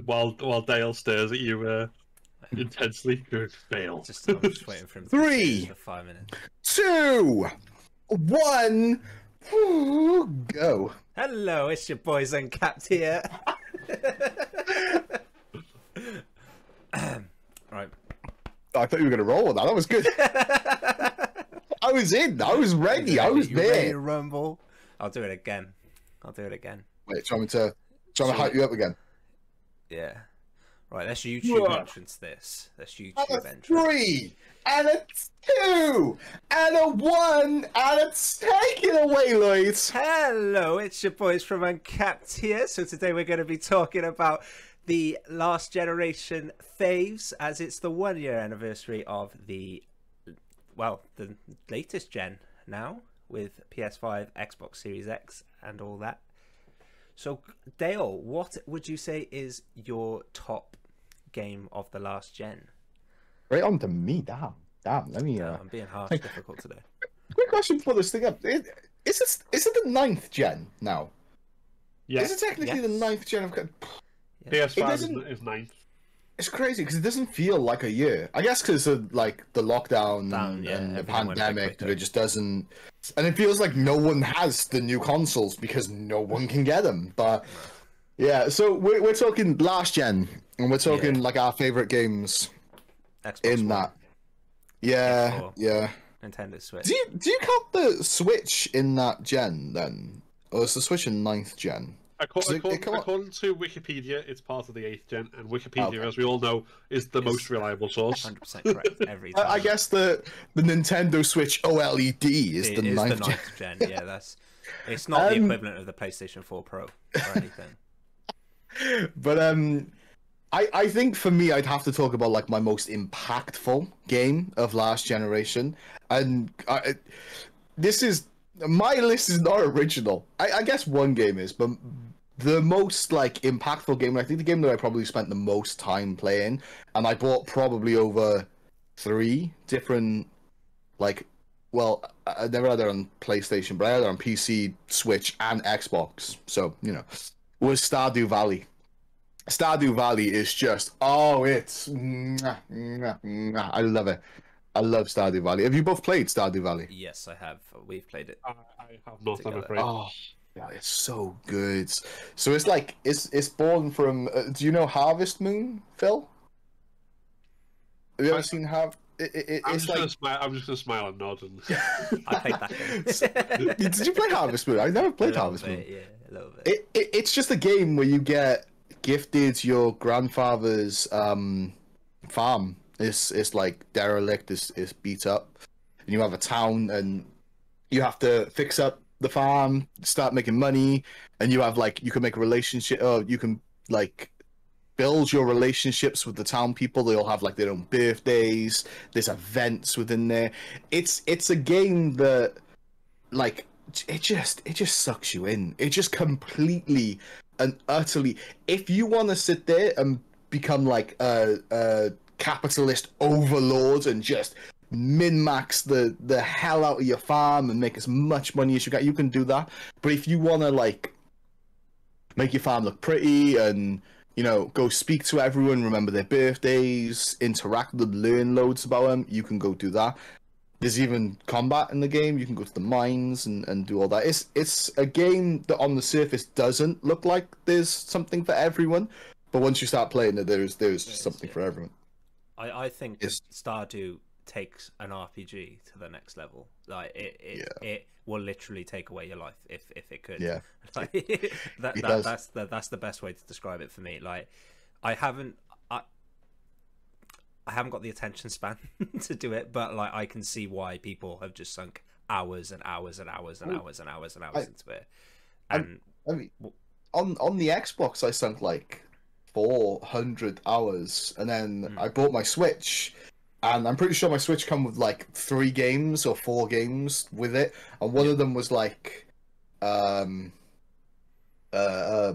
while Dale stares at you intensely. Good fail. I'm just waiting for him to 3, for 5 minutes. 2, 1, go. Hello, it's your boys UnCapt here. Right. I thought you were going to roll with that. That was good. I was in. I was ready. I was there. Ready to rumble? I'll do it again. Wait, trying to hype you up again. Yeah. Right, let's YouTube entrance this. Let's YouTube entrance. 3, and a 2, and a 1, and it's taken away, Lloyd. Hello, it's your boys from UnCapt here. So today we're going to be talking about the last generation faves, as it's the 1-year anniversary of the latest gen now, with PS5, Xbox Series X, and all that. So, Dale, what would you say is your top game of the last gen? Right on to me. Damn. Let me. I'm being harsh, difficult today. Quick question before this thing up. Is it the 9th gen now? Yeah. Is it technically the 9th gen of? PS5 is 9th. It's crazy because it doesn't feel like a year. I guess because of like the lockdown and the pandemic, it just doesn't. And it feels like no one has the new consoles because no one can get them. But yeah, so we're talking last gen, and we're talking like our favorite games Xbox in One, that. Yeah, PS4, yeah. Nintendo Switch. Do you count the Switch in that gen then, or is the Switch in 9th gen? According to Wikipedia, it's part of the 8th gen, and Wikipedia, as we all know, is the most reliable source. 100% correct every time. I guess the Nintendo Switch OLED is the 9th gen. Yeah, it's not the equivalent of the PlayStation 4 Pro or anything. But I think for me, I'd have to talk about like my most impactful game of last generation, and my list is not original. I guess one game is, but the most like impactful game, I think the game that I probably spent the most time playing, and I bought probably over 3 different, like, well, I never had it on PlayStation, but I had it on PC, Switch, and Xbox. So, you know, was Stardew Valley. Stardew Valley is just, it's, I love it. I love Stardew Valley. Have you both played Stardew Valley? Yes, I have. We've played it. I have not, I'm afraid. Oh, yeah, it's so good. So it's like it's born from. Do you know Harvest Moon, Phil? Have you ever seen Harvest? I'm just gonna smile and nod. And... I played that game. Did you play Harvest Moon? I never played Harvest Moon. Yeah, a little bit. It's just a game where you get gifted your grandfather's farm. It's like derelict, it's beat up, and you have a town, and you have to fix up the farm, start making money, and you have like you can make a relationship, or you can like build your relationships with the town people. They all have like their own birthdays. There's events within there. It's a game that like it just sucks you in. It just completely and utterly. If you want to sit there and become like a capitalist overlord and just min-max the hell out of your farm and make as much money as you can, you can do that. But if you want to like make your farm look pretty and, you know, go speak to everyone, remember their birthdays, interact with them, learn loads about them, you can go do that. There's even combat in the game. You can go to the mines and do all that. It's a game that on the surface doesn't look like there's something for everyone, but once you start playing it, there's something for everyone. I think Stardew takes an RPG to the next level. Like it will literally take away your life if it could. Yeah, like, that's the best way to describe it for me. Like I haven't got the attention span to do it, but like I can see why people have just sunk hours and hours and hours and hours and hours and hours into it. And I mean, on the Xbox, I sunk like 400 hours, and then I bought my Switch, and I'm pretty sure my Switch come with like 3 games or 4 games with it, and one of them was like a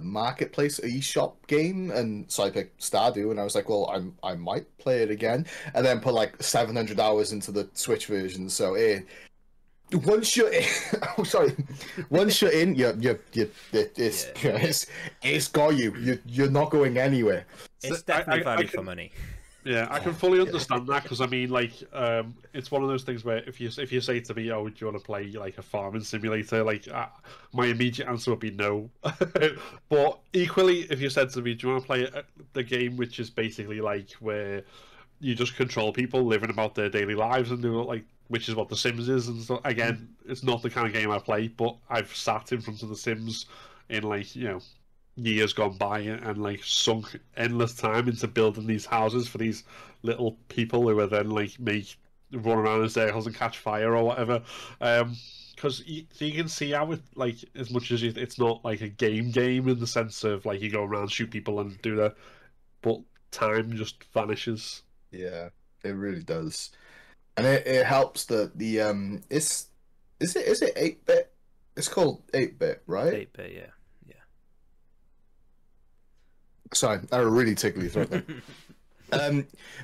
marketplace eShop game, and so I picked Stardew, and I was like, well, I might play it again, and then put like 700 hours into the Switch version. So once you're in, oh sorry, once you're in, it's got you. You're not going anywhere. It's definitely value for money. Yeah, I can fully understand that, because I mean, like, it's one of those things where if you say to me, "Oh, do you want to play like a farming simulator?" Like, my immediate answer would be no. But equally, if you said to me, "Do you want to play the game which is basically like where you just control people living about their daily lives and do like, which is what The Sims is," and so again, it's not the kind of game I play, but I've sat in front of The Sims in, like, years gone by and like sunk endless time into building these houses for these little people who are then like run around in circles and catch fire or whatever. Because you can see how it, like, as much as it's not like a game in the sense of like you go around, shoot people and do that, but time just vanishes. Yeah, it really does, and it helps that the is it 8-bit? It's called 8-bit, right? 8-bit, yeah. Sorry, I really tickly throat there.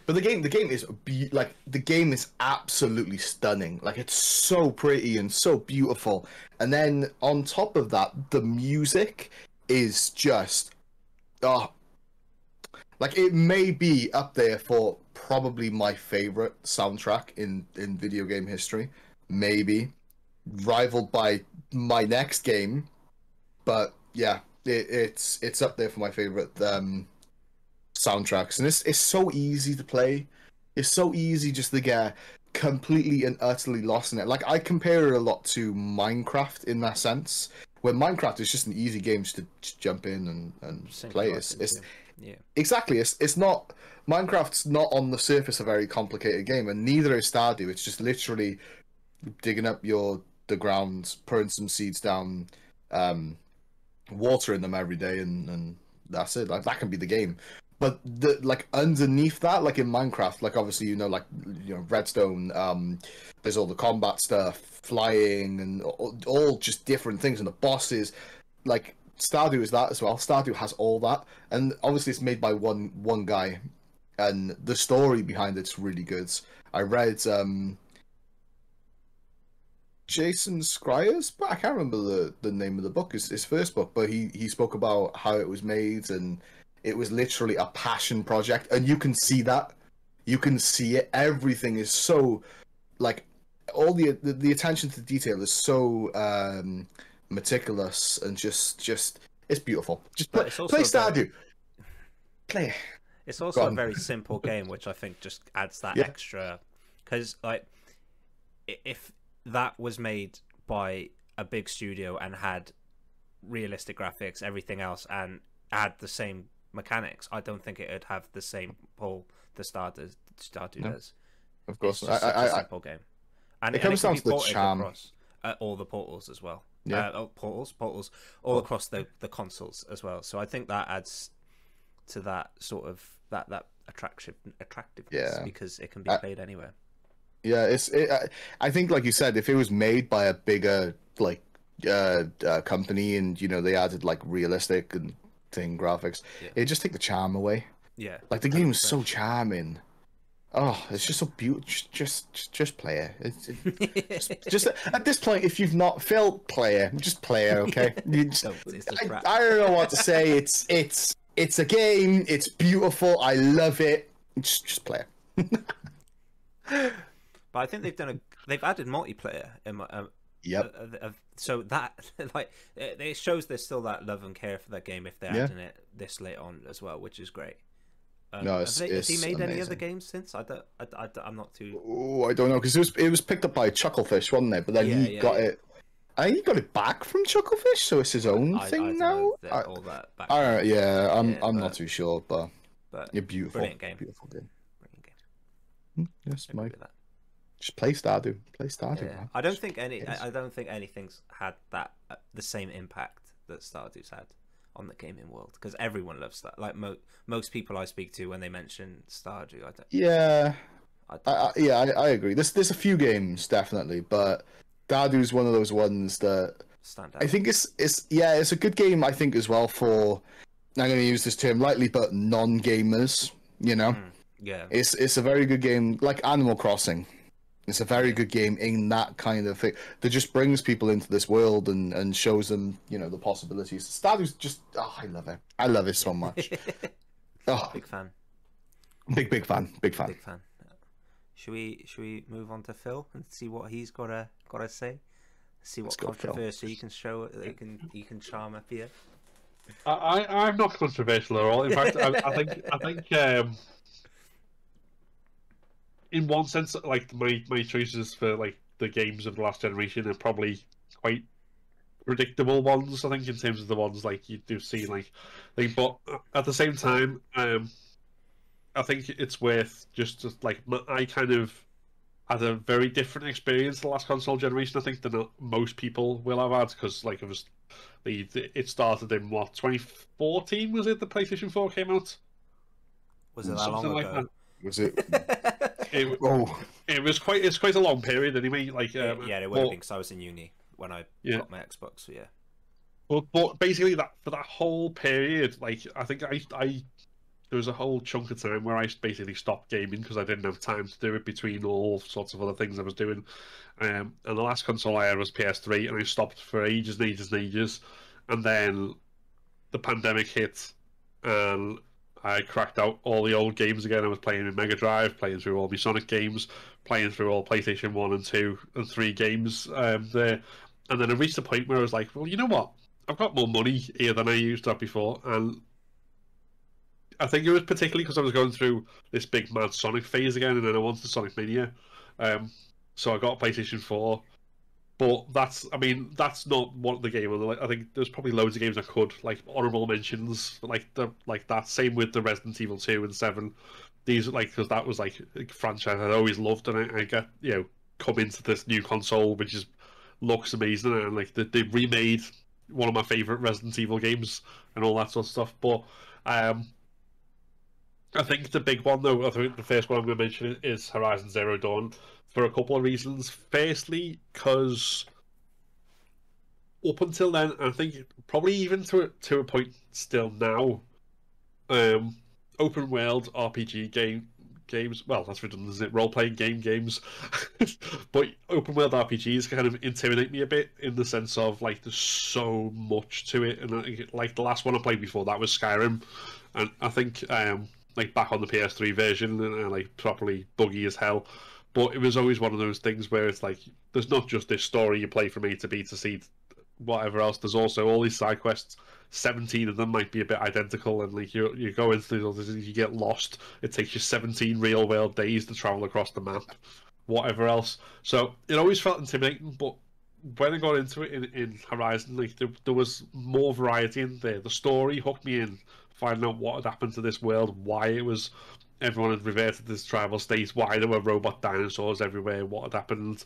But the game is the game is absolutely stunning. Like, it's so pretty and so beautiful, and then on top of that, the music is just like, it may be up there for probably my favorite soundtrack in video game history, maybe rivaled by my next game, but yeah. It's up there for my favorite soundtracks, and it's so easy to play. It's so easy just to get completely and utterly lost in it. Like, I compare it a lot to Minecraft in that sense, where Minecraft is just an easy game to jump in and play. Yeah. Exactly. It's not, Minecraft's not on the surface a very complicated game, and neither is Stardew. It's just literally digging up the ground, putting some seeds down, watering them every day, and that's it. Like, that can be the game. But like, underneath that, like in Minecraft, like, obviously, Redstone, there's all the combat stuff, flying, and all just different things, and the bosses. Like, Stardew is that as well. Stardew has all that, and obviously it's made by one guy, and the story behind it's really good. I read Jason Schreier's, but I can't remember the name of the book, his first book, but he spoke about how it was made, and it was literally a passion project, and you can see that. You can see it. Everything is so, like, all the attention to detail is so meticulous, and just it's beautiful. Just play Stardew. Play it. It's also a very simple game, which I think just adds that extra, because, like, if that was made by a big studio and had realistic graphics, everything else, and had the same mechanics, I don't think it would have the same pull the Stardew does. Of course, it's just a simple game, and it comes down to the charm. Across, all the portals as well. Yeah, portals all across the consoles as well. So I think that adds to that sort of that attractiveness, because it can be played anywhere. Yeah, I think, like you said, if it was made by a bigger company, and they added like realistic and thing graphics, it'd just take the charm away. Yeah, like, the game is so charming. Oh, it's just so beautiful. Just play it. Just at this point, if you've not felt play it, just play it. Okay. I don't know what to say. It's a game. It's beautiful. I love it. Just play it. But I think they've added multiplayer in so that, like, it shows there's still that love and care for that game if they're adding it this late on as well, which is great. No, has he made amazing. Any other games since? I'm not too. Oh, I don't know, because it was picked up by Chucklefish, wasn't it? But then he got it. I think he got it back from Chucklefish, so it's his own thing now. All that back. I'm not too sure, but you're beautiful. Brilliant game. Beautiful game. Yes, Mike. Just play Stardew. Play Stardew. Yeah. I don't think anything's had that the same impact that Stardew's had on the gaming world, because everyone loves that. Like, most people I speak to, when they mention Stardew, I agree. There's a few games definitely, but Stardew's one of those ones that stand out. I think it's a good game, I think, as well, for, I'm going to use this term lightly, but non-gamers. Yeah, it's a very good game, like Animal Crossing. It's a very good game in that kind of thing that just brings people into this world and shows them, you know, the possibilities. Stardew's just, oh, I love it. I love it so much. Oh, Big fan. big fan. Big fan. Should we move on to Phil and see what he's gotta say? See what controversy he can show. He can charm up here. I'm not controversial at all. In fact, I think in one sense, like my choices for like the games of the last generation are probably quite predictable ones. I think in terms of the ones like you do see but at the same time, I think it's worth just to, like I kind of had a very different experience the last console generation. I think than most people will have had because like it started in what 2014 was it? The PlayStation 4 came out. Was it that Something long like ago? that. Was it? Oh, it's quite a long period anyway. Like yeah, it would have been because I was in uni when I got my Xbox. So yeah. But basically that for that whole period, like I think I there was a whole chunk of time where I basically stopped gaming because I didn't have time to do it between all sorts of other things I was doing. And the last console I had was PS3, and I stopped for ages and ages and ages. And then the pandemic hit, and I cracked out all the old games again. I was playing in Mega Drive, playing through all my Sonic games, playing through all PlayStation 1 and 2 and 3 games there. And then I reached a point where I was like, well, you know what? I've got more money here than I used to have before, and I think it was particularly because I was going through this big mad Sonic phase again, and then I wanted Sonic Mania. So I got a PlayStation 4. But that's not what the game. I think there's probably loads of games I could like honorable mentions, like that. Same with the Resident Evil 2 and 7. These because that was like a franchise I'd always loved, and I get come into this new console which looks amazing, and like they remade one of my favorite Resident Evil games and all that sort of stuff. But I think the big one, though, I think the first one I'm going to mention is Horizon Zero Dawn for a couple of reasons. Firstly, because up until then, I think probably even to a point still now, open world RPG games. Well, that's redundant, isn't it? Role playing games, but open world RPGs kind of intimidate me a bit in the sense of like there's so much to it, and like the last one I played before that was Skyrim, and I think like back on the PS3 version and like properly buggy as hell. But it was always one of those things where it's like there's not just this story you play from A to B to C, whatever else. There's also all these side quests. 17 of them might be a bit identical, and like you go into these, you get lost. It takes you 17 real world days to travel across the map, whatever else. So it always felt intimidating. But when I got into it in Horizon, like there was more variety in there. The story hooked me in, finding out what had happened to this world, why it was everyone had reverted to this tribal state, why there were robot dinosaurs everywhere, what had happened,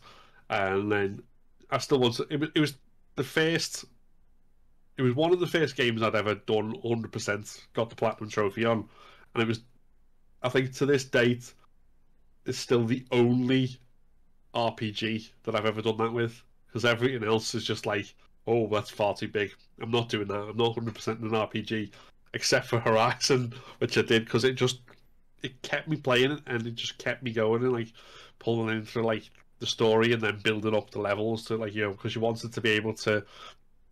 and then I still want to. It was the first. It was one of the first games I'd ever done 100%, got the platinum trophy on, and it was. I think to this date, it's still the only RPG that I've ever done that with, because everything else is just like, oh, that's far too big. I'm not doing that. I'm not 100% in an RPG, except for Horizon, which I did because it kept me playing it, and it just kept me going and like pulling in through like the story and then building up the levels to like because you wanted to be able to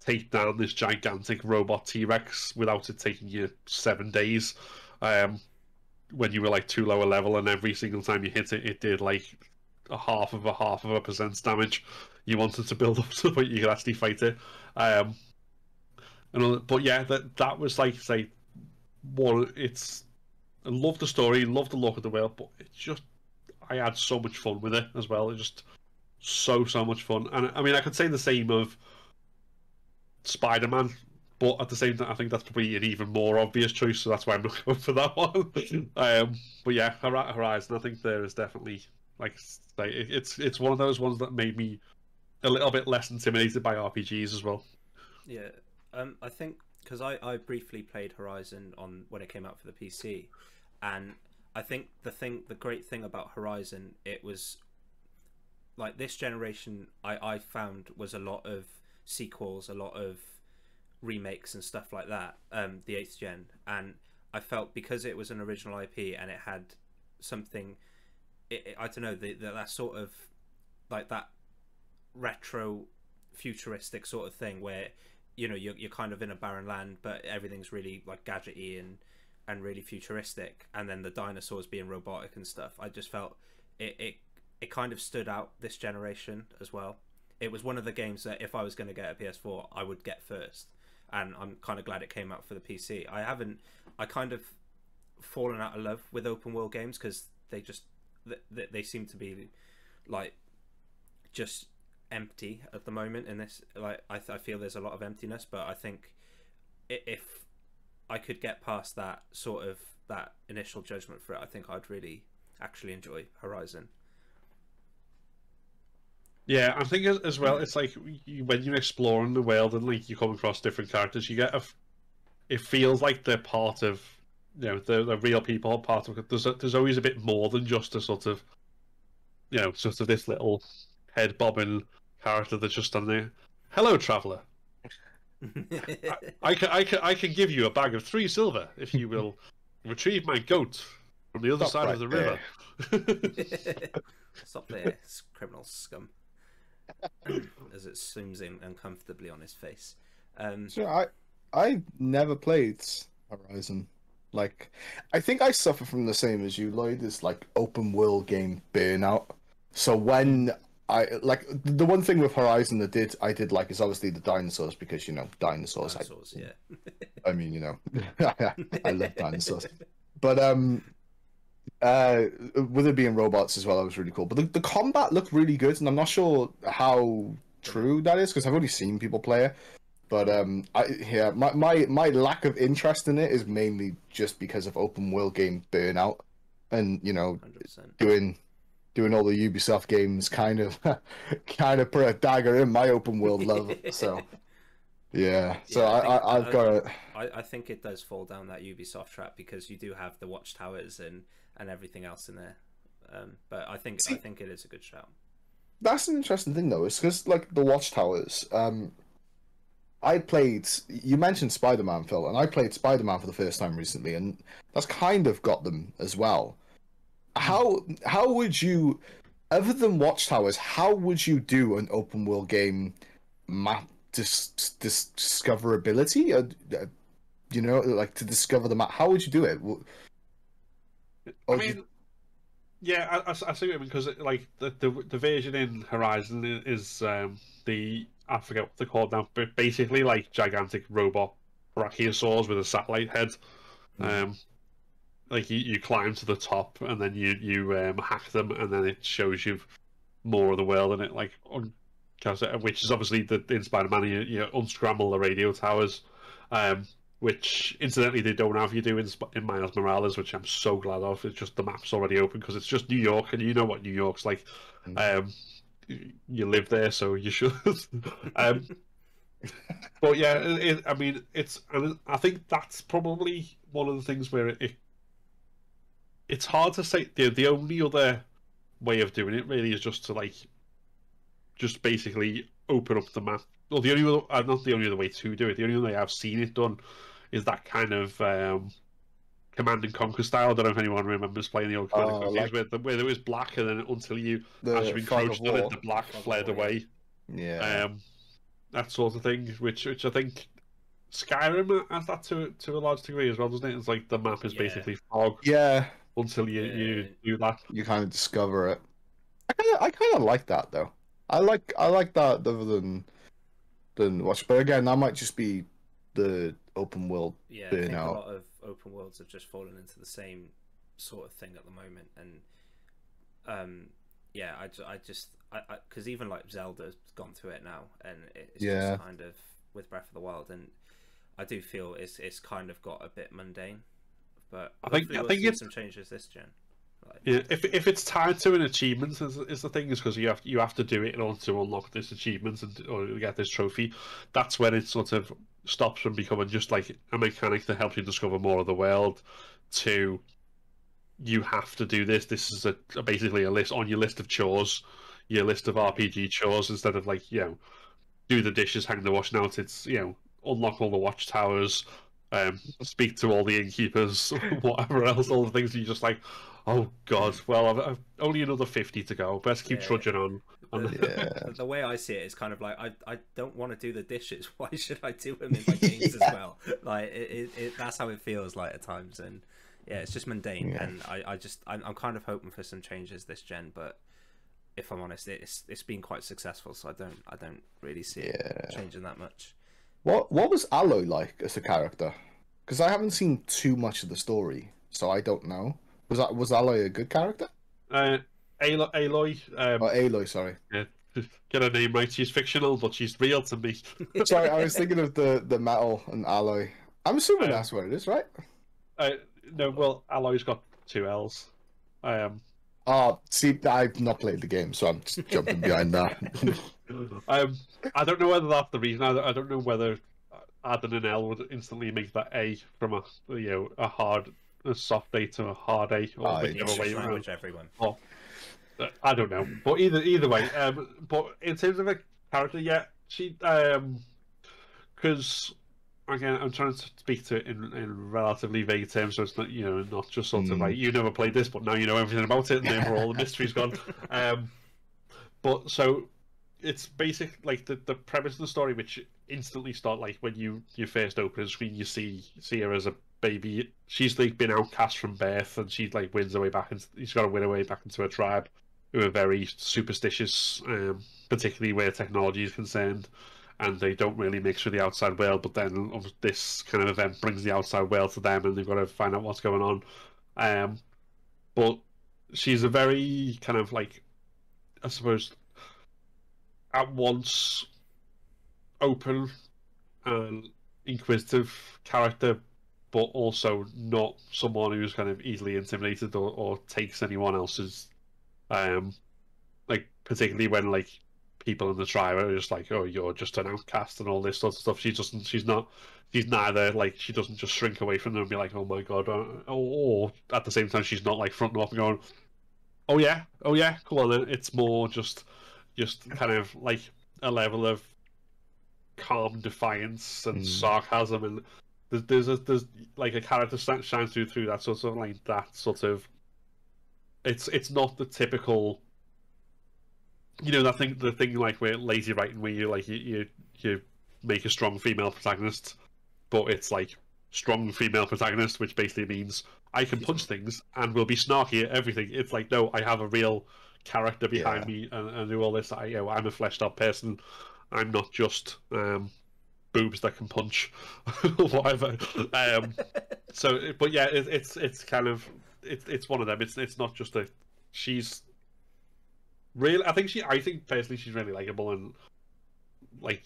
take down this gigantic robot T-Rex without it taking you 7 days. When you were like too low a level, and every single time you hit it, it did like a half of a percent damage. You wanted to build up to the point you could actually fight it. But yeah, that was like say one. I love the story, love the look of the world, but it's just I had so much fun with it as well. It's just so much fun, and I mean I could say the same of Spider-Man, but at the same time I think that's probably an even more obvious choice, so that's why I'm not going for that one. But yeah, Horizon, I think there is definitely like it's one of those ones that made me a little bit less intimidated by RPGs as well. Yeah, I think because I briefly played Horizon on when it came out for the PC, and I think the great thing about Horizon, it was like this generation I found was a lot of sequels, a lot of remakes and stuff like that, the 8th gen, and I felt because it was an original IP and it had something, I don't know, that sort of like that retro futuristic sort of thing where you're kind of in a barren land, but everything's really like gadgety and really futuristic, and then the dinosaurs being robotic and stuff. I just felt it kind of stood out this generation as well. It was one of the games that if I was going to get a PS4, I would get first, and I'm kind of glad it came out for the PC. I kind of fallen out of love with open world games because they seem to be like just empty at the moment in this. Like I feel there's a lot of emptiness, but I think if I could get past that sort of that initial judgment for it, I think I'd really actually enjoy Horizon. Yeah, I think as well, it's like when you're exploring the world and like you come across different characters, you get it feels like they're part of, the real people, part of it. There's always a bit more than just a sort of, sort of this little head bobbing character that's just on there. Hello, traveler. I can give you a bag of 3 silver if you will retrieve my goat from the other side of the river. Stop there, criminal scum. As it zooms in uncomfortably on his face. So I never played Horizon. Like, I think I suffer from the same as you, Lloyd. Is like open world game burnout. So when the one thing with Horizon I did like is obviously the dinosaurs, because dinosaurs. Yeah. I mean, I love dinosaurs. But with it being robots as well, that was really cool. But the combat looked really good, and I'm not sure how true that is because I've only seen people play it. But my lack of interest in it is mainly just because of open world game burnout, and 100%. doing all the Ubisoft games kind of put a dagger in my open world love. So yeah, so I've got it. I think it does fall down that Ubisoft trap because you do have the watchtowers and everything else in there. But I think it is a good shout. That's an interesting thing though, is because like the watchtowers. You mentioned Spider-Man, Phil, and I played Spider-Man for the first time recently, and that's kind of got them as well. How would you, other than watchtowers, how would you do an open world game map discoverability? Like to discover the map. How would you do it? I mean, yeah, I see what you mean, because like the version in Horizon is I forget what they're called now, but basically like gigantic robot brachiosaurs with a satellite head. Like you climb to the top and then you hack them, and then it shows you more of the world, and it like which is obviously in Spider-Man you unscramble the radio towers, which incidentally they don't have you do in Miles Morales, which I'm so glad of. It's just the map's already open because it's just New York, and you know what New York's like. You live there, so you should. But yeah, I think that's probably one of the things where it's hard to say. The only other way of doing it really is just to just basically open up the map. Well, the only other, not the only other way to do it. The only way I've seen it done is that kind of Command and Conquer style. I don't know if anyone remembers playing the old Command and Conquer games where it was black, and then until as you encroached on it, the black fled away. Yeah. That sort of thing, which I think Skyrim has that to a large degree as well, doesn't it? It's like the map is basically fog. Yeah. Until you do that, you kind of discover it. I kind of like that though. I like that other than watch. But again, that might just be the open world. Yeah, I think a lot of open worlds have just fallen into the same sort of thing at the moment, and I just because even like Zelda's gone through it now, and it's just kind of with Breath of the Wild, and I do feel it's kind of got a bit mundane. But I think it's some changes this gen. Yeah, if it's tied to an achievement, is the thing, is because you have to do it in order to unlock this achievement or get this trophy. That's when it sort of stops from becoming just like a mechanic that helps you discover more of the world. To you have to do this. This is basically a list on your list of chores, your list of RPG chores, instead of do the dishes, hang the washing out. It's unlock all the watchtowers. Speak to all the innkeepers, whatever else, all the things you're just like, oh god, well, I've only another 50 to go. Best keep trudging on. The way I see it is kind of like I don't want to do the dishes. Why should I do them in my games as well? Like that's how it feels like at times, and yeah, it's just mundane. And I'm kind of hoping for some changes this gen, but if I'm honest, it's been quite successful, so I don't really see it changing that much. What was Aloy like as a character? Because I haven't seen too much of the story, so I don't know. Was Aloy a good character? Aloy. Aloy, sorry. Yeah, get her name right. She's fictional, but she's real to me. Sorry, I was thinking of the metal and Aloy. I'm assuming that's what it is, right? No, well, Aloy's got 2 L's. See, I've not played the game, so I'm just jumping behind that. I don't know whether that's the reason. I don't know whether adding an L would instantly make that A from a soft A to a hard A, or whichever way around. Everyone. I don't know, but either way. But in terms of a character, yeah, she because again, I'm trying to speak to it in relatively vague terms, so it's not not just sort of like you never played this, but now you know everything about it, and therefore all the mystery's gone. But so it's basic like the premise of the story, which instantly start like when you first open the screen, you see her as a baby. She's like been outcast from birth, and she like wins her way back, and she's got to win her way back into her tribe, who are very superstitious, particularly where technology is concerned, and they don't really mix with the outside world. But then this kind of event brings the outside world to them, and they've got to find out what's going on. But she's a very kind of like, I suppose, at once open and inquisitive character, but also not someone who's kind of easily intimidated or takes anyone else's like, particularly when like people in the tribe are just like, oh, you're just an outcast and all this sort of stuff. She's neither like, she doesn't just shrink away from them and be like, oh my god, or at the same time she's not like fronting off and going, oh yeah, cool on then. It's more just kind of like a level of calm defiance and sarcasm, and there's like a character shines through that sort of like that sort of. It's not the typical, the thing like where lazy writing where you make a strong female protagonist, but it's like strong female protagonist, which basically means I can punch things and will be snarky at everything. It's like, no, I have a real character behind me and do all this. I'm a fleshed out person. I'm not just boobs that can punch or whatever. But yeah, it's kind of it's one of them. It's not just she's really. I think personally she's really likable, and like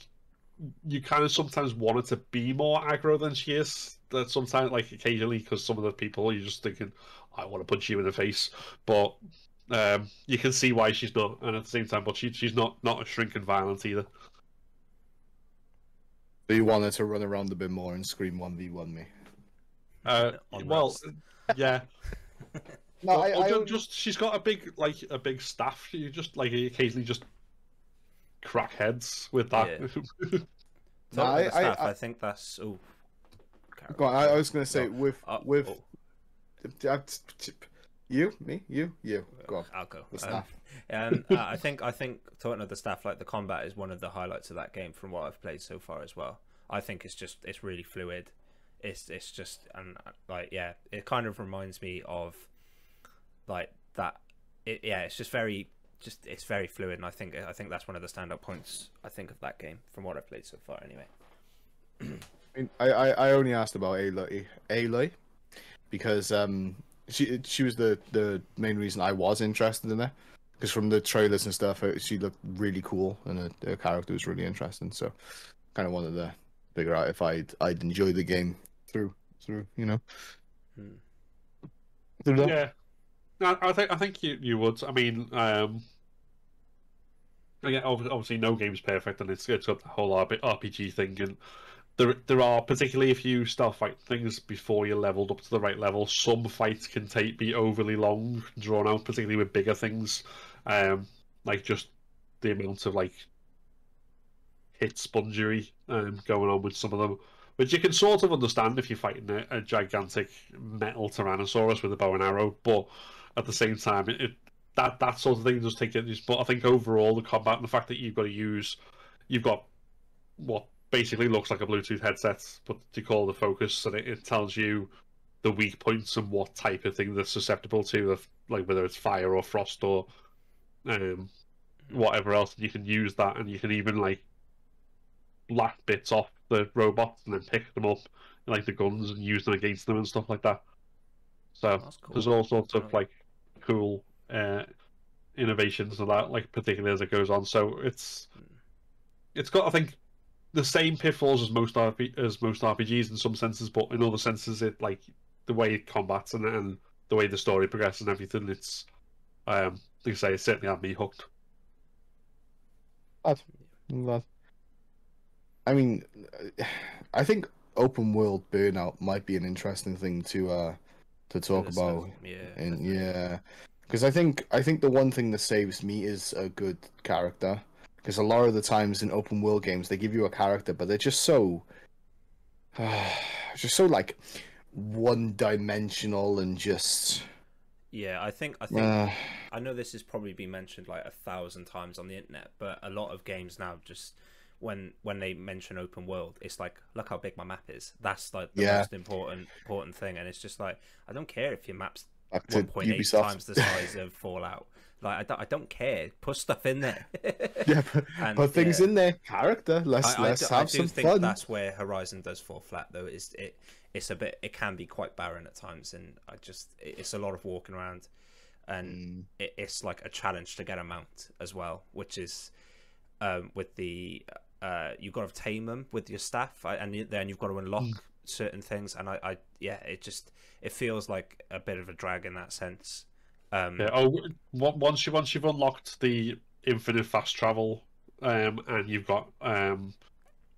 you kind of sometimes want her to be more aggro than she is. That sometimes, like occasionally, because some of the people you're just thinking, I want to punch you in the face, but you can see why she's not, and at the same time, but she's not a shrinking violence either. So you want her to run around a bit more and scream 1v1 me? Well, yeah. No, she's got a big staff. You just like occasionally just crack heads with that. Yeah. I think that's. Oh, go on, I was going to say you. Go on. I'll go. The staff. I think talking of the staff, like the combat is one of the highlights of that game from what I've played so far as well. I think it's really fluid. It's just, and like, yeah, it kind of reminds me of like that. It's just it's very fluid, and I think that's one of the standout points I think of that game from what I've played so far. Anyway, I only asked about Aloy because she was the main reason I was interested in her, because from the trailers and stuff she looked really cool and her character was really interesting, so kind of wanted to figure out if I'd enjoy the game through Yeah, no, I think you would. I mean, again, obviously no game's perfect, and it's got the whole RPG thing, and there are, particularly if you start fighting things before you're leveled up to the right level, some fights can be overly long, drawn out, particularly with bigger things, like just the amount of like hit spongery going on with some of them, which you can sort of understand if you're fighting a gigantic metal Tyrannosaurus with a bow and arrow, but at the same time, that sort of thing does take it. But I think overall the combat and the fact that you've got what basically looks like a Bluetooth headset, but you call the focus, and it tells you the weak points and what type of thing they're susceptible to, like whether it's fire or frost or whatever else. And you can use that, and you can even like blast bits off the robots and then pick them up, like the guns, and use them against them and stuff like that. So Cool. there's all sorts of like cool innovations of that, like particularly as it goes on. So it's got, I think, the same pitfalls as most RPGs in some senses, but in other senses, it like the way it combats and the way the story progresses and everything. It's like I say, it certainly had me hooked. I mean, I think open world burnout might be an interesting thing to talk about. Yeah, because I think the one thing that saves me is a good character. Because a lot of the times in open world games, they give you a character, but they're just so like one dimensional and just. Yeah, I think I know this has probably been mentioned like 1,000 times on the internet, but a lot of games now just when they mention open world, it's like, look how big my map is. That's like the most important thing, and it's just like, I don't care if your map's 1.8 times the size of Fallout. Like I don't care. Put stuff in there. Yeah, put things in there. Character. Let's have some fun. That's where Horizon does fall flat, though. It's a bit. It can be quite barren at times, and it's a lot of walking around, and it's like a challenge to get a mount as well, which is with the you've got to tame them with your staff, and then you've got to unlock certain things, and it feels like a bit of a drag in that sense. Once you've unlocked the infinite fast travel, and you've got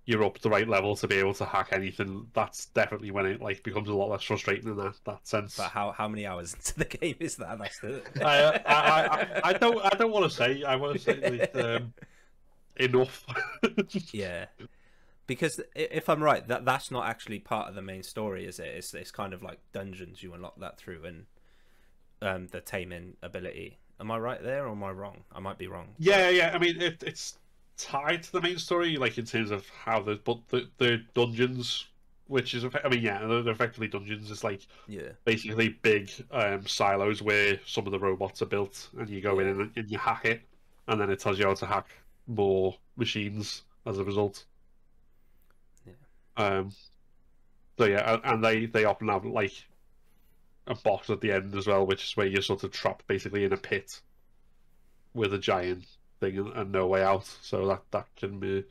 you're up the right level to be able to hack anything, that's definitely when it like becomes a lot less frustrating in that sense. But how many hours into the game is that? That's the... I don't want to say. I want to say like, enough. Yeah, because if I'm right, that's not actually part of the main story, is it? It's kind of like dungeons. You unlock that through, and the taming ability. Am I right there, or am I wrong? I might be wrong. Yeah. I mean, it's tied to the main story, like in terms of how the dungeons, which is, I mean, yeah, they're effectively dungeons. It's like basically big silos where some of the robots are built, and you go in and you hack it, and then it tells you how to hack more machines as a result. So yeah, and they often have like a boss at the end as well, which is where you're sort of trapped basically in a pit with a giant thing and no way out. So that can be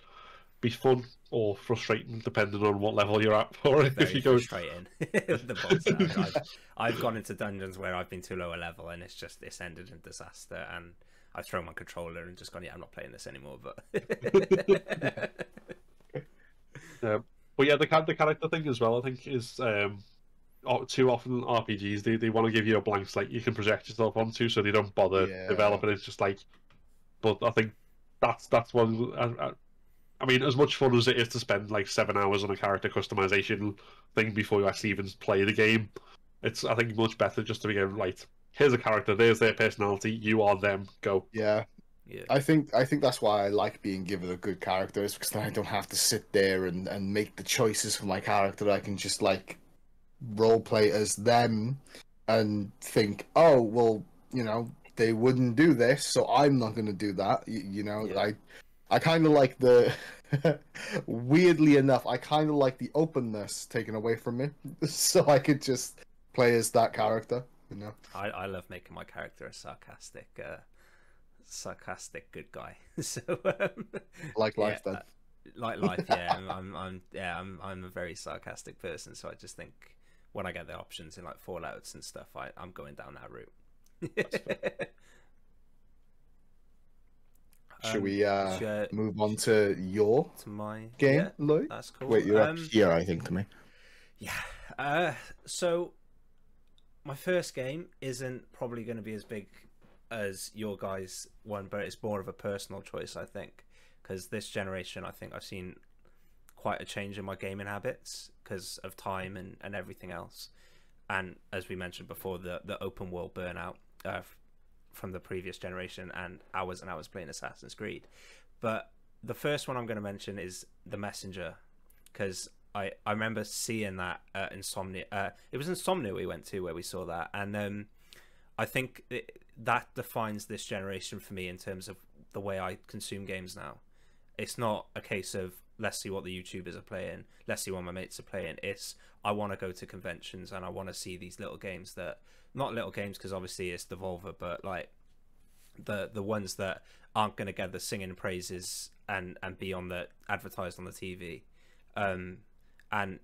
fun or frustrating depending on what level you're at for it. Very frustrating. The boss. I've gone into dungeons where I've been too low a level, and it's ended in disaster, and I've thrown my controller and just gone, I'm not playing this anymore. But but yeah, the character thing as well, I think, is too often RPGs they want to give you a blank slate you can project yourself onto, so they don't bother developing. It's just like, but I think that's one. I mean, as much fun as it is to spend like 7 hours on a character customization thing before you actually even play the game, it's, I think, much better just to be going, like, here's a character, there's their personality, you are them, go. Yeah. I think that's why I like being given a good character, is because then I don't have to sit there and make the choices for my character. I can just like role play as them and think, oh well, they wouldn't do this, so I'm not going to do that. I kind of like the weirdly enough, I kind of like the openness taken away from me, so I could just play as that character. I love making my character a sarcastic good guy. So like life then. Like life, yeah. I'm a very sarcastic person, so I just think when I get the options in like Fallouts and stuff, I'm going down that route. Should we move on to my game, Lloyd? That's cool. Wait, you're up here, I think, to me. Yeah. So my first game isn't probably going to be as big as your guys' one, but it's more of a personal choice, I think, because this generation, I think I've seen quite a change in my gaming habits because of time and everything else. And as we mentioned before, the open world burnout. from the previous generation, and hours playing Assassin's Creed. But the first one I'm going to mention is The Messenger, because I remember seeing that at Insomnia. It was Insomnia we went to where we saw that, and I think that defines this generation for me in terms of the way I consume games now. It's not a case of let's see what the YouTubers are playing, let's see what my mates are playing. It's I want to go to conventions and I want to see these little games that, not little games because obviously it's Devolver, but like the ones that aren't going to get the singing praises and be on the advertised on the TV. And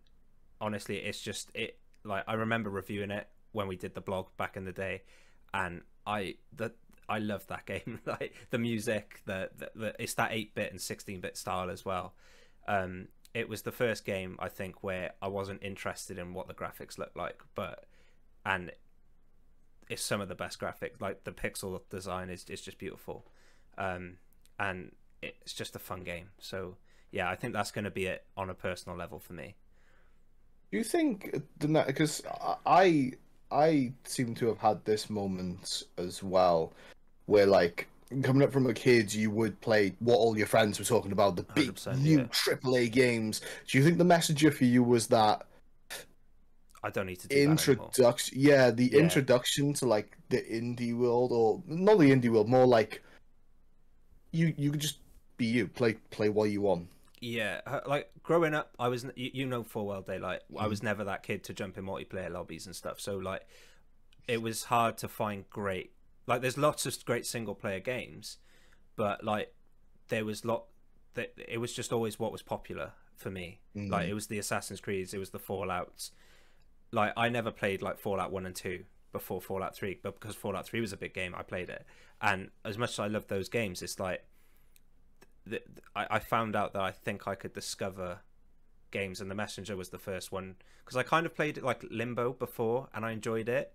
honestly, it's just it. Like I remember reviewing it when we did the blog back in the day, and I love that game. Like the music, the it's that 8-bit and 16-bit style as well. It was the first game I think where I wasn't interested in what the graphics looked like, and it's some of the best graphics. Like the pixel design is just beautiful, and it's just a fun game. So yeah, I think that's going to be it on a personal level for me. Do you think that, because I seem to have had this moment as well, where like coming up from a kid, you would play what all your friends were talking about, the big new AAA games. Do you think The Messenger for you was that? I don't need to do introduction. Yeah, the introduction to like the indie world, or not the indie world, more like you could just be you, play what you want. Yeah, like growing up, I was you know full well, Daylight. I was never that kid to jump in multiplayer lobbies and stuff. So like, it was hard to find great. Like, there's lots of great single player games, but like, there was that it was just always what was popular for me. Like, it was the Assassin's Creeds, it was the Fallouts. Like, I never played like Fallout 1 and 2 before Fallout 3, but because Fallout 3 was a big game, I played it. And as much as I love those games, it's like I found out that I think I could discover games, and The Messenger was the first one, because I kind of played it like Limbo before and I enjoyed it,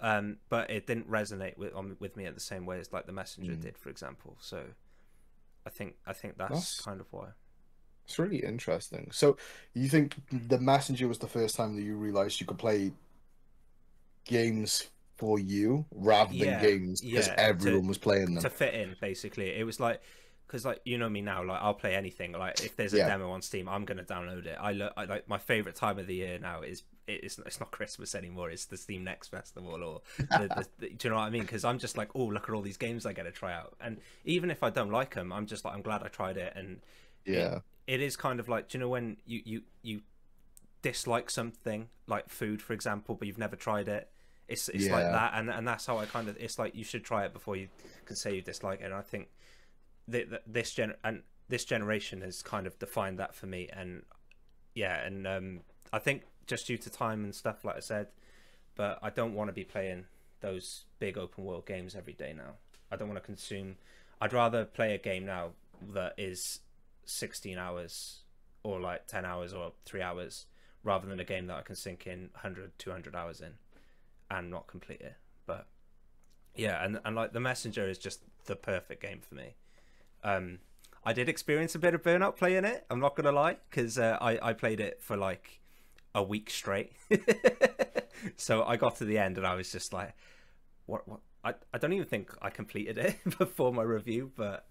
but it didn't resonate with me at the same way as like The Messenger did, for example. So I think that's kind of why. It's really interesting. So you think The Messenger was the first time that you realized you could play games for you rather than games because everyone was playing them, to fit in? Basically, it was like, because like, you know me now, like I'll play anything. Like if there's a demo on Steam, I'm gonna download it. I like, my favorite time of the year now is it's not Christmas anymore, it's the Steam Next Festival, or do you know what I mean? Because I'm just like, oh, look at all these games I get to try out. And even if I don't like them, I'm just like, I'm glad I tried it. And it is kind of like, do you know when you dislike something, like food for example, but you've never tried it? It's like that, and that's how I kind of, it's like you should try it before you can say you dislike it. And I think this generation has kind of defined that for me. And I think just due to time and stuff, like I said, but I don't want to be playing those big open world games every day now. I don't want to consume. I'd rather play a game now that is 16 hours or like 10 hours or 3 hours, rather than a game that I can sink in 100 200 hours in and not complete it. But yeah, and like The Messenger is just the perfect game for me. I did experience a bit of burnout playing it, I'm not gonna lie, because I played it for like a week straight. So I got to the end and I was just like, what I don't even think I completed it before my review, but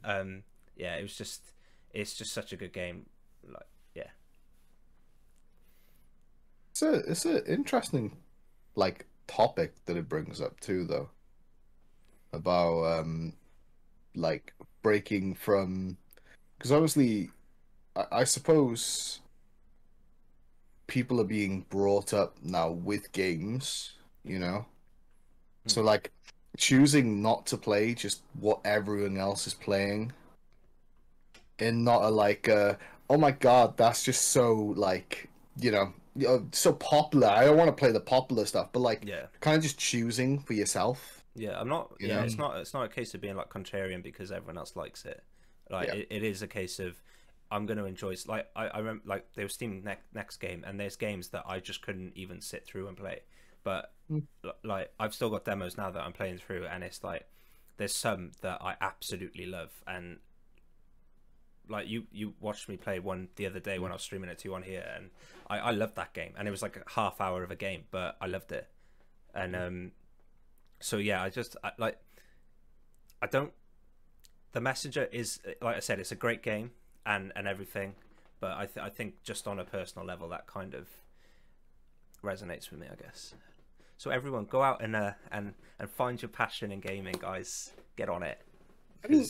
yeah, it's just such a good game. Like, yeah, it's an interesting like topic that it brings up too, though, about like breaking from, because obviously I suppose people are being brought up now with games, you know, so like choosing not to play just what everyone else is playing, and not a like oh my god, that's just so like, you know, so popular, I don't want to play the popular stuff, but like kind of just choosing for yourself. I'm not, it's not a case of being like contrarian because everyone else likes it. Like it is a case of, I'm going to enjoy. Like I remember, like there was Steam next game, and there's games that I just couldn't even sit through and play. But like I've still got demos now that I'm playing through, and it's like there's some that I absolutely love. And like you watched me play one the other day when I was streaming it to you on here, and I loved that game, and it was like a half hour of a game, but I loved it. And so yeah, like I don't. The Messenger is, like I said, it's a great game and everything, but I think just on a personal level that kind of resonates with me, I guess. So everyone, go out and find your passion in gaming, guys. Get on it. I mean,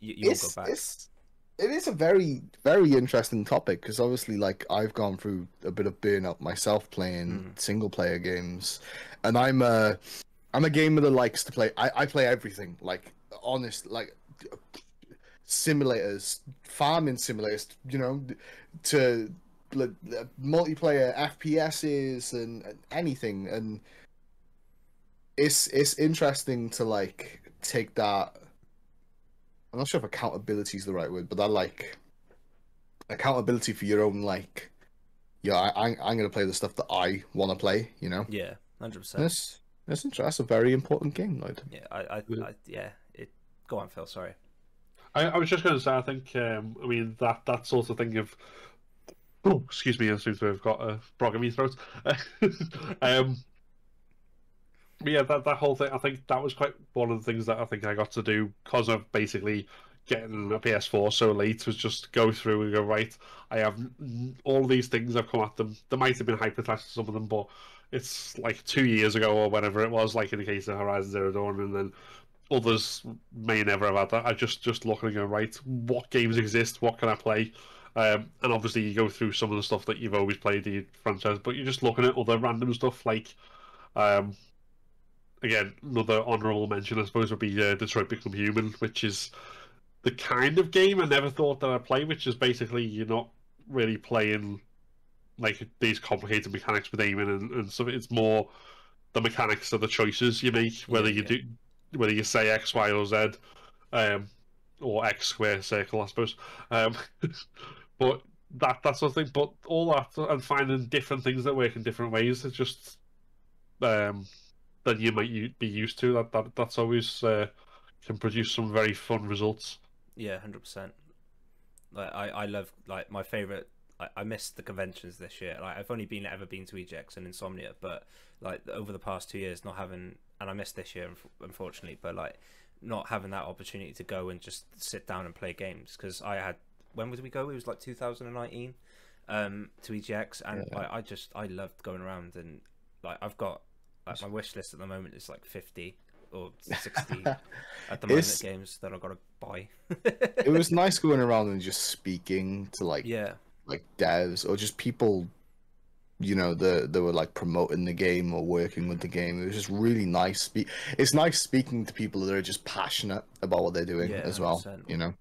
You'll go back. It is a very, very interesting topic because obviously, like, I've gone through a bit of burnout myself playing single player games, and I'm a gamer that likes to play. I play everything, like simulators, farming simulators, you know, to multiplayer FPSs and anything, and it's interesting to like take that. I'm not sure if accountability is the right word, but that like accountability for your own like, yeah, I'm gonna play the stuff that I want to play, you know. Yeah, 100%. That's interesting. That's a very important game, Lloyd. Yeah, yeah. Go on, Phil. Sorry. I was just going to say, I think, I mean, that sort of thing of, oh, excuse me, I seem to have got a frog in my throat. But yeah, that whole thing, I think that was quite one of the things that I think I got to do because of basically getting a PS4 so late, was just go through and go, right, I have all these things I've come at them. There might have been hyper-attached to some of them, but it's like 2 years ago or whenever it was, like in the case of Horizon Zero Dawn, and then others may never have had that. I just look and go, right, what games exist? What can I play? And obviously you go through some of the stuff that you've always played, the franchise, but you're just looking at other random stuff like, again, another honourable mention, I suppose, would be Detroit Become Human, which is the kind of game I never thought that I'd play, which is basically you're not really playing like these complicated mechanics with aiming and stuff. It's more the mechanics of the choices you make, whether whether you say X, Y, or Z, or X square circle, I suppose. But that sort of thing. But all that and finding different things that work in different ways, it's just than you might be used to. That's always can produce some very fun results. Yeah, 100%. Like I love, like, my favorite. I missed the conventions this year. Like, I've only ever been to EGX and Insomnia, but like over the past 2 years, not having, and I missed this year unfortunately, but like not having that opportunity to go and just sit down and play games, because I had, when did we go? It was like 2019 to EGX, and I loved going around, and like I've got, like, my wish list at the moment is like 50 or 60 at the moment games that I've got to buy. It was nice going around and just speaking to like devs or just people, you know, that were like promoting the game or working with the game. It was just really nice. It's nice speaking to people that are just passionate about what they're doing as well, 100%. You know.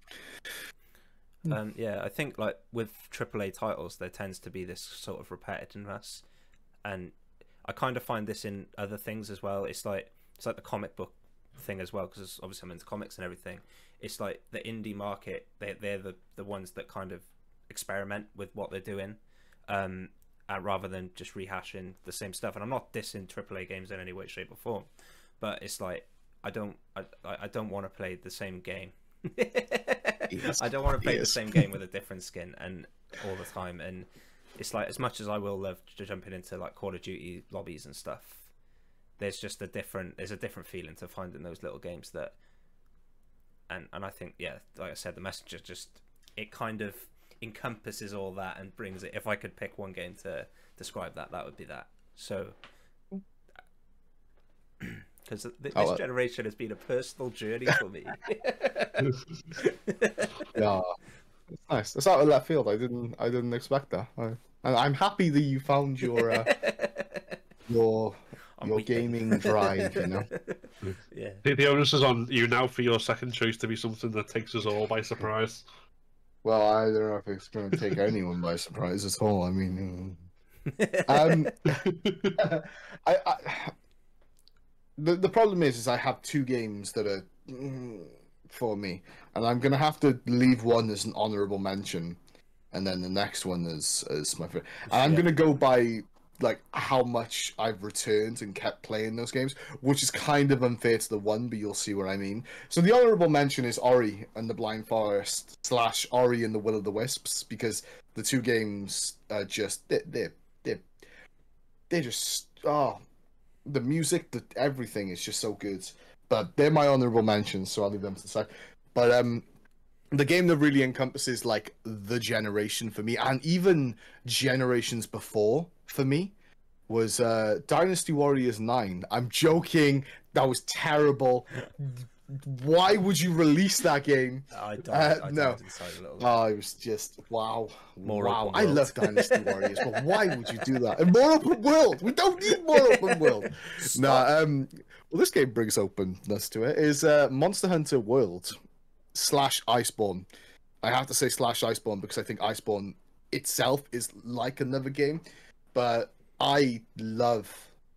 Yeah, I think like with AAA titles, there tends to be this sort of repetitiveness, and I kind of find this in other things as well. It's like the comic book thing as well, because obviously I'm into comics and everything. It's like the indie market, they're the ones that kind of experiment with what they're doing, rather than just rehashing the same stuff. And I'm not dissing AAA games in any way, shape, or form, but it's like I don't want to play the same game. I don't want to play the same game with a different skin and all the time. And it's like, as much as I will love jumping into like Call of Duty lobbies and stuff, there's a different feeling to finding those little games that, and I think, yeah, like I said, the Messenger it kind of encompasses all that and brings it. If I could pick one game to describe that would be that. So, because this generation has been a personal journey for me. Yeah, it's nice. It's out of left field. I didn't expect that. I'm happy that you found your gaming drive, you know. Yeah. The onus is on you now for your second choice to be something that takes us all by surprise. Well, I don't know if it's going to take anyone by surprise at all. I mean, the problem is I have two games that are for me, and I'm going to have to leave one as an honorable mention, and then the next one is my favorite. And I'm going to go by like how much I've returned and kept playing those games, which is kind of unfair to the one, but you'll see what I mean. So the honorable mention is Ori and the Blind Forest / Ori and the Will of the Wisps, because the two games are just they're just the music, everything is just so good. But they're my honorable mentions, so I'll leave them to the side. But the game that really encompasses like the generation for me, and even generations before for me, was Dynasty Warriors 9. I'm joking. That was terrible. Why would you release that game? I died No. inside a little. Oh, it was just wow. More wow. open I world. love Dynasty Warriors, but why would you do that? And more open world. We don't need more open world. Nah, well, this game brings openness to it. Is Monster Hunter World / Iceborne. I have to say / Iceborne because I think Iceborne itself is like another game, but I love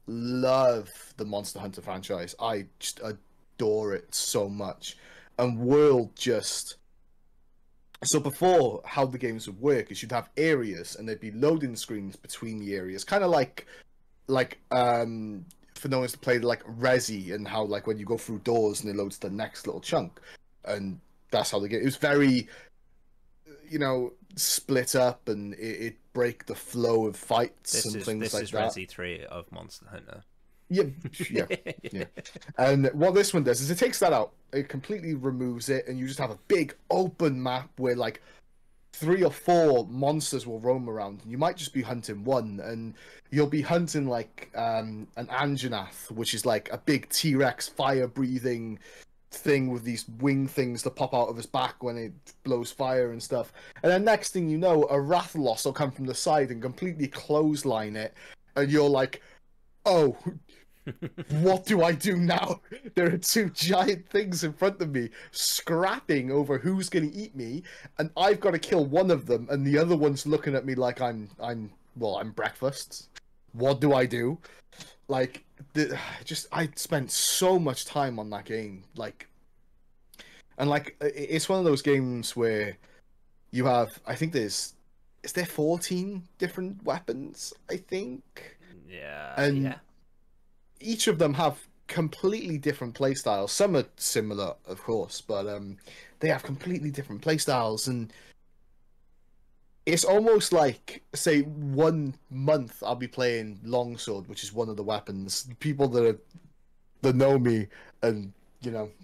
the Monster Hunter franchise. I just adore it so much. And World just... So before, how the games would work is you'd have areas and there'd be loading screens between the areas. Kind of like for no one's to play like Resi, and how like when you go through doors and it loads the next little chunk. And that's how the game... It was very, split up, and it break the flow of fights and things like that. This is Resi 3 of Monster Hunter. Yeah. And what this one does is it takes that out. It completely removes it, and you just have a big open map where like 3 or 4 monsters will roam around. And you might just be hunting one, and you'll be hunting like an Anjanath, which is like a big T-Rex fire-breathing thing with these wing things that pop out of his back when it blows fire and stuff. And then next thing you know, a Rathalos will come from the side and completely clothesline it, and you're like, oh, what do I do now? There are 2 giant things in front of me scrapping over who's going to eat me, and I've got to kill one of them, and the other one's looking at me like I'm breakfast. What do I do? Like, I spent so much time on that game, it's one of those games where you have, I think is there 14 different weapons, I think? Yeah. And each of them have completely different playstyles. Some are similar, of course, but they have completely different playstyles, and it's almost like, say, 1 month I'll be playing Longsword, which is one of the weapons. People that know me, and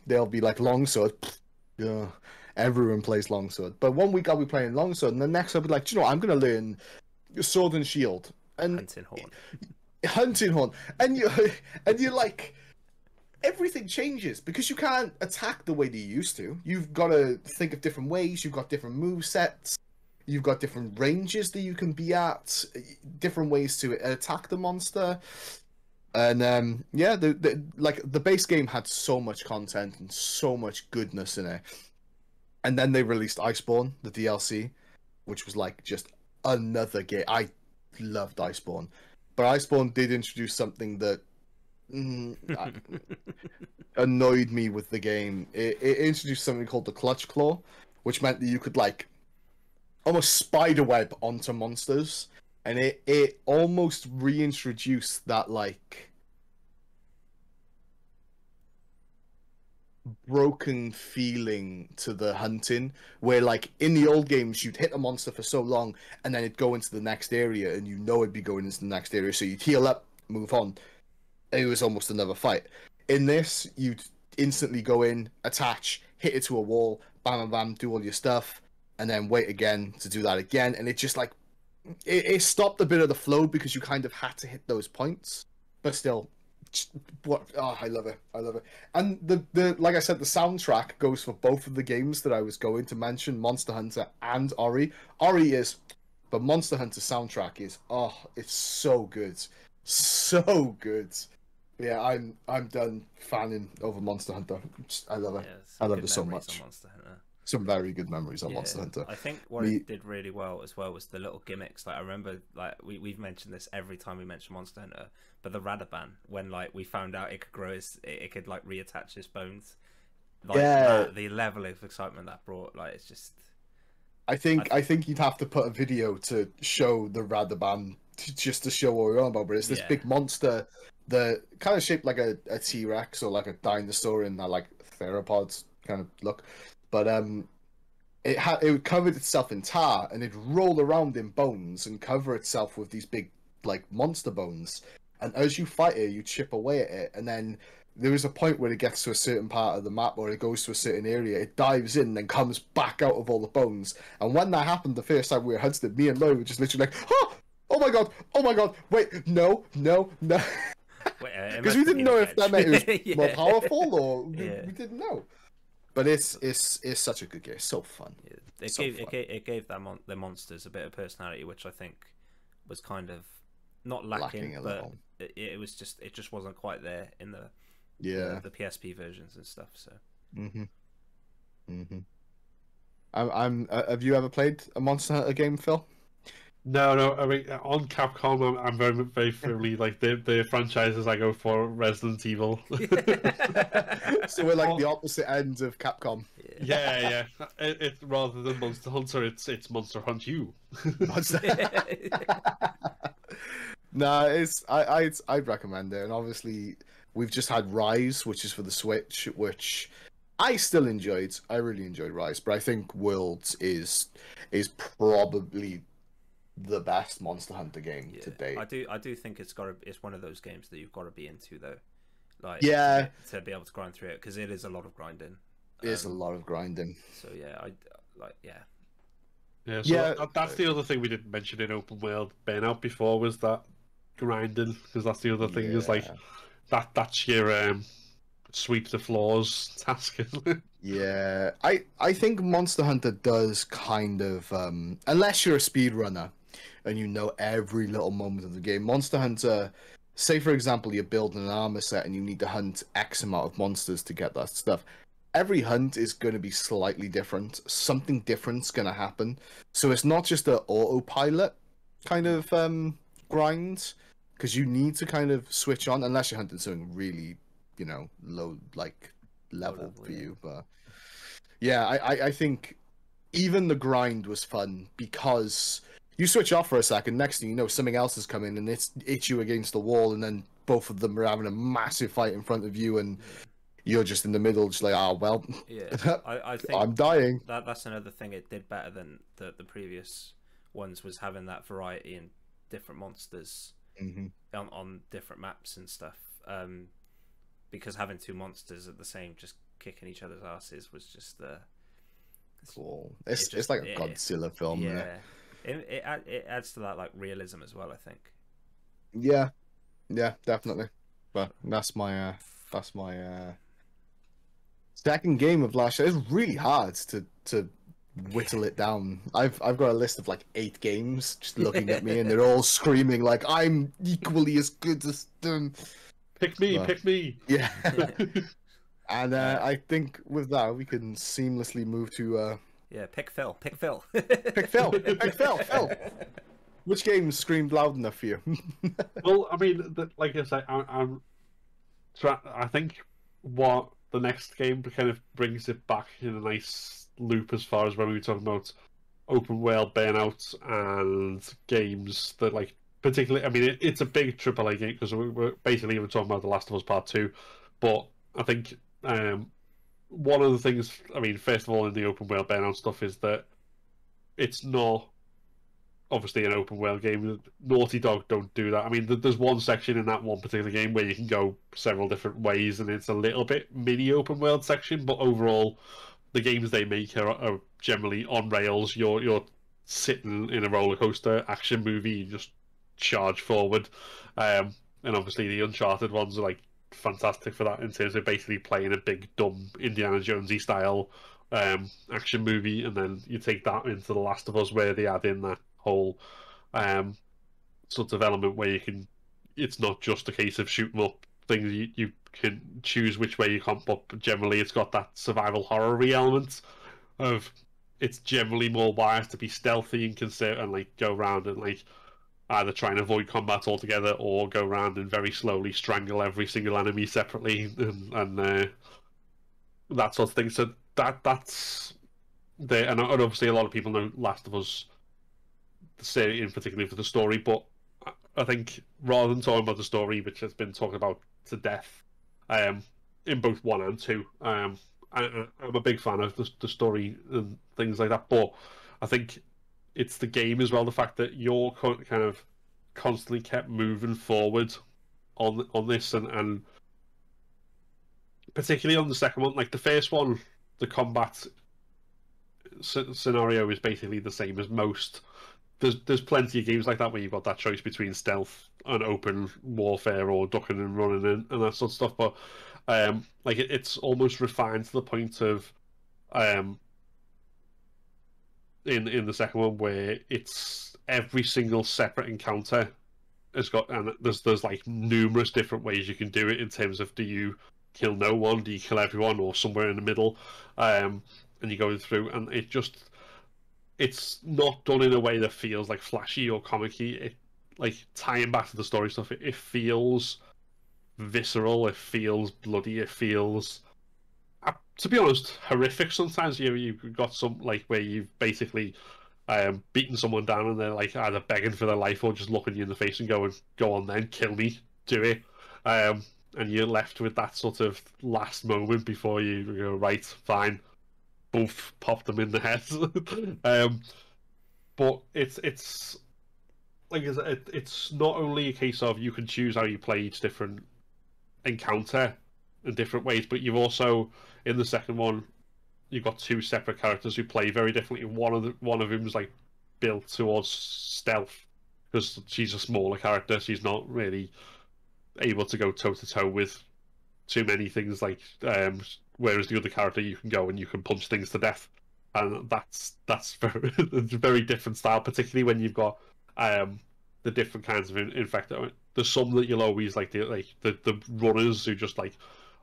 they'll be like, Longsword, yeah, everyone plays Longsword. But 1 week I'll be playing Longsword, and the next I'll be like, I'm going to learn Sword and Shield and Hunting Horn, and you're like, everything changes because you can't attack the way that you used to. You've got to think of different ways. You've got different move sets. You've got different ranges that you can be at, different ways to attack the monster. And the base game had so much content and so much goodness in it. And then they released Iceborne, the DLC, which was like just another game. I loved Iceborne. But Iceborne did introduce something that annoyed me with the game. It introduced something called the Clutch Claw, which meant that you could like almost spiderweb onto monsters, and it almost reintroduced that like broken feeling to the hunting, where like in the old games you'd hit a monster for so long and then it'd go into the next area, and it'd be going into the next area, so you'd heal up, move on. It was almost another fight. In this, you'd instantly go in, attach, hit it to a wall, bam bam bam, do all your stuff, and then wait again to do that again. And it just like it stopped a bit of the flow because you kind of had to hit those points, but still, I love it. And the like I said, the soundtrack goes for both of the games that I was going to mention, Monster Hunter and Ori. But Monster Hunter soundtrack is it's so good, so good. Yeah, I'm done fanning over Monster Hunter. I love it. I love it so much. Some very good memories on Monster Hunter. I think what it did really well as well was the little gimmicks. Like I remember, like we've mentioned this every time we mention Monster Hunter, but the Radaban, when like we found out it could grow it could like reattach his bones. Like, the level of excitement that brought, like it's just. I think you'd have to put a video to show the Radaban just to show what we're on about. But it's this big monster that kind of shaped like a T-Rex or like a dinosaur in that like theropods kind of look. But it covered itself in tar, and it'd roll around in bones and cover itself with these big like monster bones. and as you fight it, you chip away at it, and then there is a point where it gets to a certain part of the map, or it goes to a certain area, it dives in, then comes back out of all the bones. And when that happened the first time we were hunting, me and Lloyd were just literally like, oh my god, wait, no. Because we didn't know if that meant it was more powerful, or we didn't know. But it's such a good game. It's so fun. It gave the monsters a bit of personality, which I think was kind of not lacking but it just wasn't quite there in the PSP versions and stuff. So. Have you ever played a Monster Hunter game, Phil? No. I mean, on Capcom, I'm very, very firmly like the franchises I go for. Resident Evil. So we're like the opposite ends of Capcom. Yeah. It rather than Monster Hunter, it's Monster Hunt You. No, I'd recommend it, and obviously we've just had Rise, which is for the Switch, which I still enjoyed. I really enjoyed Rise, but I think Worlds is probably the best Monster Hunter game to date. I do think it's one of those games that you've got to be into though, like to be able to grind through it, because it is a lot of grinding. It is a lot of grinding. So yeah, that's the other thing we didn't mention in open world Burnout before, was that grinding, because that's the other thing is like that's your sweep the floors task. Yeah, I think Monster Hunter does kind of unless you're a speedrunner and you know every little moment of the game. Monster Hunter, say for example you're building an armor set and you need to hunt X amount of monsters to get that stuff. Every hunt is going to be slightly different. Something different's going to happen. So it's not just an autopilot kind of grind, because you need to kind of switch on, unless you're hunting something really, low level for you. But yeah, I think even the grind was fun, because you switch off for a second, next thing you know, something else has come in and it's you against the wall, and then both of them are having a massive fight in front of you, and you're just in the middle, just like, I think I'm dying. That's another thing it did better than the previous ones, was having that variety in different monsters on different maps and stuff. Because having two monsters at the same, just kicking each other's asses, was just cool. It's like a Godzilla film. Yeah, it adds to that like realism as well, I think. Yeah, definitely. But that's my second game of last year. It's really hard to whittle it down. I've got a list of like 8 games just looking at me, and they're all screaming like I'm equally as good as them. Pick me. Yeah. And I think with that we can seamlessly move to pick Phil. Pick Phil. Phil. Which game screamed loud enough for you? Well, I mean, like I said, I think what the next game kind of brings it back in a nice loop, as far as when we were talking about open world Burnout and games that, like, particularly, I mean, it's a big AAA game, because we're basically even talking about The Last of Us Part 2, but I think one of the things, I mean, first of all, in the open world Burnout stuff, is that it's not obviously an open world game. Naughty Dog don't do that. I mean, there's one section in that one particular game where you can go several different ways, and it's a little bit mini open world section, but overall the games they make are generally on rails. You're sitting in a roller coaster action movie, you just charge forward, and obviously the Uncharted ones are like fantastic for that, in terms of basically playing a big dumb Indiana Jonesy style action movie, and then you take that into The Last of Us, where they add in that whole sort of element where you can, it's not just a case of shooting up things, you can choose which way you come, but generally it's got that survival horror element of, it's generally more wise to be stealthy and conserve, and like go around and like either try and avoid combat altogether, or go around and very slowly strangle every single enemy separately, and that sort of thing. So that's there, and obviously a lot of people know Last of Us, say in particularly for the story, but I think rather than talking about the story, which has been talked about to death in both 1 and 2, I'm a big fan of the story and things like that, but I think it's the game as well, the fact that you're kind of constantly kept moving forward on this, and particularly on the second one. Like the first one, the combat scenario is basically the same as most. There's plenty of games like that where you've got that choice between stealth and open warfare or ducking and running and that sort of stuff. But like it's almost refined to the point of in the second one where it's every single separate encounter has got, and there's like numerous different ways you can do it in terms of, do you kill no one, do you kill everyone, or somewhere in the middle, and you go through, and it's not done in a way that feels like flashy or comic-y. It, like, tying back to the story stuff, it feels visceral, it feels bloody, it feels, to be honest, horrific sometimes. You've got some, like, where you've basically beaten someone down and they're like either begging for their life or just looking you in the face and going, go on then, kill me, do it. And you're left with that sort of last moment before you go, right, fine, both pop them in the head. But it's like it's not only a case of you can choose how you play each different encounter in different ways, but you've also, in the second one, you've got two separate characters who play very differently. One of them is like built towards stealth because she's a smaller character. She's not really able to go toe to toe with too many things. Like whereas the other character, you can go and you can punch things to death, and that's very it's a very different style. Particularly when you've got the different kinds of infected. There's some that you'll always like the runners who just like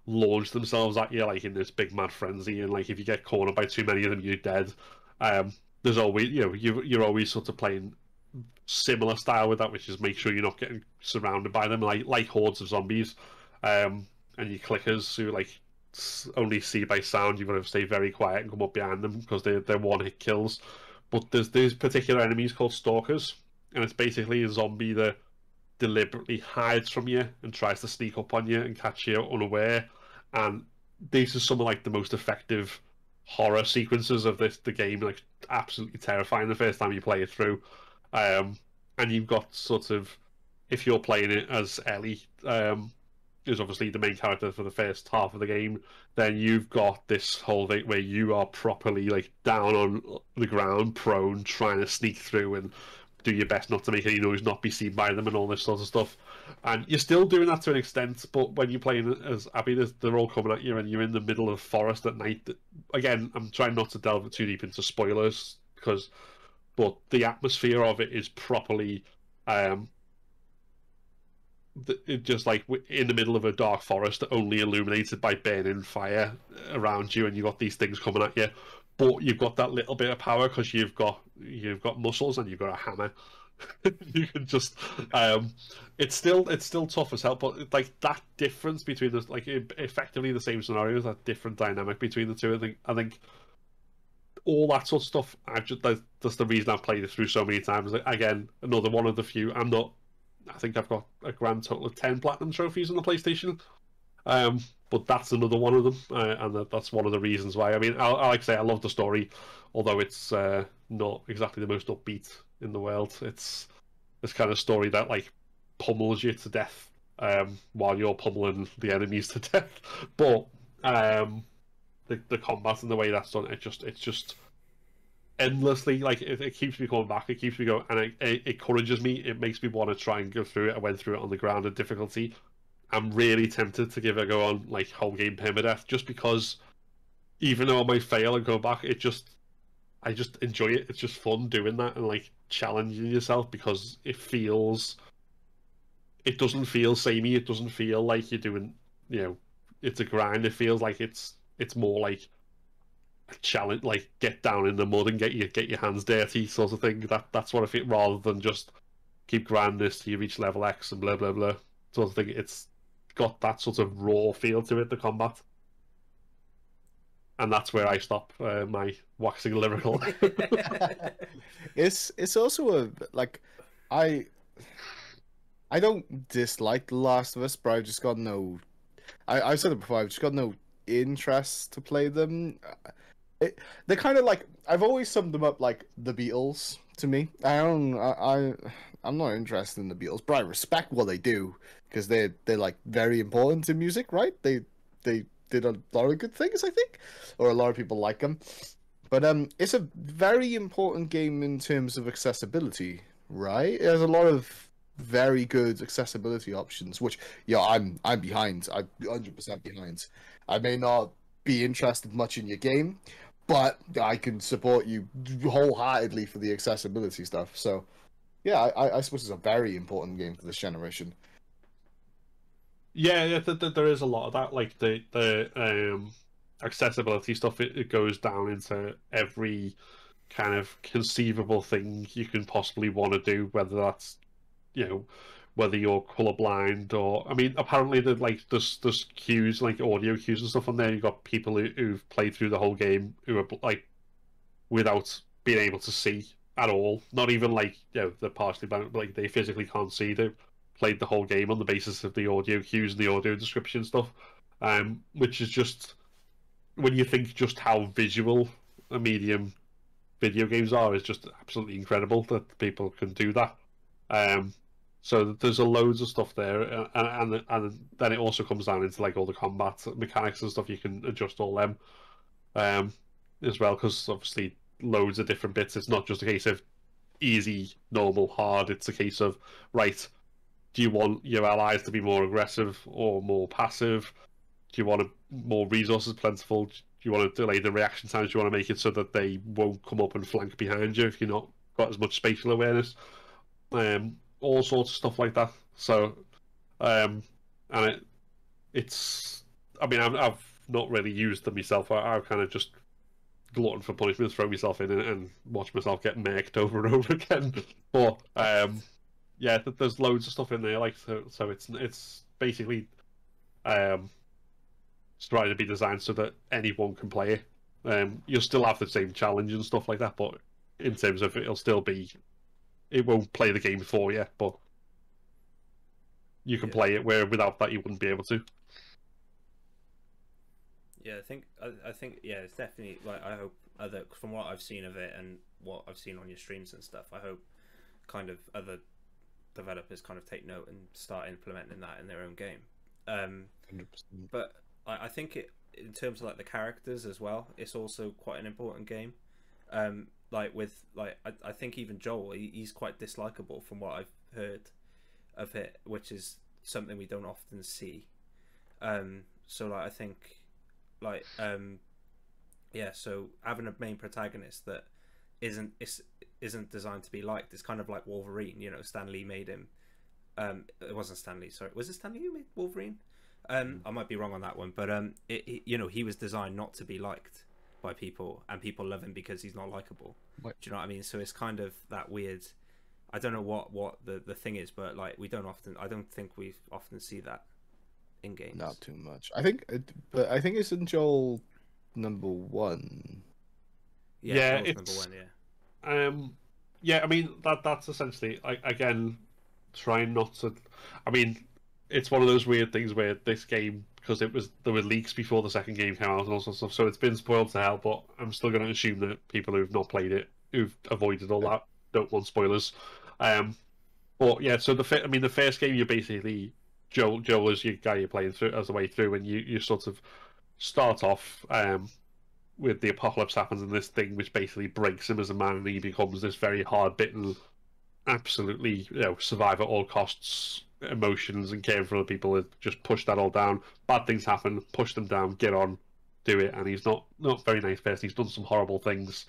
launch themselves at you like in this big mad frenzy, and like if you get cornered by too many of them, you're dead. There's always, you're always sort of playing similar style with that, which is make sure you're not getting surrounded by them like hordes of zombies. And your clickers who like only see by sound, you've got to stay very quiet and come up behind them because they're one hit kills. But there's these particular enemies called stalkers, and it's basically a zombie that deliberately hides from you and tries to sneak up on you and catch you unaware. And these are some of like the most effective horror sequences of the game, like absolutely terrifying the first time you play it through. And you've got sort of, if you're playing it as Ellie, who's obviously the main character for the first half of the game, then you've got this whole thing where you are properly like down on the ground, prone, trying to sneak through and do your best not to make any noise, not be seen by them, and all this sort of stuff. And you're still doing that to an extent, but when you're playing as Abby, they're all coming at you, and you're in the middle of forest at night. Again, I'm trying not to delve too deep into spoilers, but the atmosphere of it is properly, just like in the middle of a dark forest, only illuminated by burning fire around you, and you've got these things coming at you. But you've got that little bit of power because you've got muscles and you've got a hammer. You can just it's still tough as hell, but like that difference between the like effectively the same scenarios, that different dynamic between the two. I think all that sort of stuff. That's the reason I've played it through so many times. Like, again, another one of the few. I think I've got a grand total of 10 platinum trophies on the PlayStation. But that's another one of them, and that's one of the reasons why. I mean, I like to say I love the story, although it's not exactly the most upbeat in the world. It's this kind of story that like pummels you to death while you're pummeling the enemies to death. But the combat and the way that's done, it's just endlessly, like it keeps me coming back. It keeps me going, and it encourages me. It makes me want to try and go through it. I went through it on the ground at difficulty. I'm really tempted to give it a go on like whole game permadeath, just because even though I might fail and go back, I just enjoy it. It's just fun doing that and like challenging yourself, because it doesn't feel samey. It doesn't feel like you're doing, it's a grind. It feels like it's more like a challenge, like get down in the mud and get your hands dirty sort of thing. That's what I feel, rather than just keep grinding this till you reach level X and blah blah blah sort of thing. It's got that sort of raw feel to it, the combat, and that's where I stop my waxing lyrical. It's also I don't dislike The Last of Us, but I've just got no. I've said it before. I've just got no interest to play them. They're kind of like, I've always summed them up like the Beatles. to me. I'm not interested in the Beatles, but I respect what they do because they're like very important to music, right? They did a lot of good things, I think, or a lot of people like them. But it's a very important game in terms of accessibility, right? There's a lot of very good accessibility options, which yeah, I'm behind. I'm 100% behind. I may not be interested much in your game, but I can support you wholeheartedly for the accessibility stuff. So yeah, I suppose it's a very important game for this generation. Yeah, yeah, there is a lot of that. Like the accessibility stuff, it goes down into every kind of conceivable thing you can possibly want to do, whether that's, you know, whether you're colorblind or, I mean, apparently there's cues, like audio cues and stuff on there. You've got people who've played through the whole game who are like without being able to see at all. Not even like, they're partially blind, but like they physically can't see. They played the whole game on the basis of the audio cues and the audio description stuff, which is just, when you think just how visual a medium video games are, is just absolutely incredible that people can do that. So there's a loads of stuff there, and then it also comes down into like all the combat mechanics and stuff. You can adjust all them as well, because obviously loads of different bits. It's not just a case of easy, normal, hard. It's a case of, right, do you want your allies to be more aggressive or more passive? Do you want more resources plentiful? Do you want to delay the reaction times? Do you want to make it so that they won't come up and flank behind you if you're not got as much spatial awareness? All sorts of stuff like that. So, and it's. I mean, I've not really used them myself. I've kind of just glutton for punishment, throw myself in and watch myself get murked over and over again. But yeah, there's loads of stuff in there. Like so it's basically it's trying to be designed so that anyone can play it. You'll still have the same challenge and stuff like that, but in terms of it'll still be, it won't play the game for you, but you can play it, where without that you wouldn't be able to. Yeah, I think yeah, it's definitely, like, I hope other, from what I've seen of it and what I've seen on your streams and stuff, I hope kind of other developers kind of take note and start implementing that in their own game. 100%. But I think it, in terms of like the characters as well, it's also quite an important game. Like with like I think even Joel, he's quite dislikable from what I've heard of it, which is something we don't often see. So like I think like yeah, so having a main protagonist that isn't designed to be liked, it's kind of like Wolverine. You know, Stan Lee made him. It wasn't Stan Lee, sorry. Was it Stan Lee who made Wolverine? I might be wrong on that one, but you know, he was designed not to be liked by people, and people love him because he's not likable. Do you know what I mean? So it's kind of that weird. I don't know what the thing is, but like I don't think we often see that in games. Not too much. I think, but I think it's in Joel number 1. Yeah, it's number 1. Yeah. Yeah. I mean that's essentially, again, trying not to. I mean, it's one of those weird things where this game, because there were leaks before the second game came out and all sorts of stuff, so it's been spoiled to hell. But I'm still going to assume that people who've not played it, who've avoided all that, don't want spoilers. But yeah, so the first game, you're basically Joel is your guy you're playing through as the way through, and you sort of start off with the apocalypse happens and this thing which basically breaks him as a man, and he becomes this very hard bitten, absolutely, survive at all costs emotions and caring for other people, that just push that all down. Bad things happen, push them down, get on, do it. And he's not a very nice person. He's done some horrible things,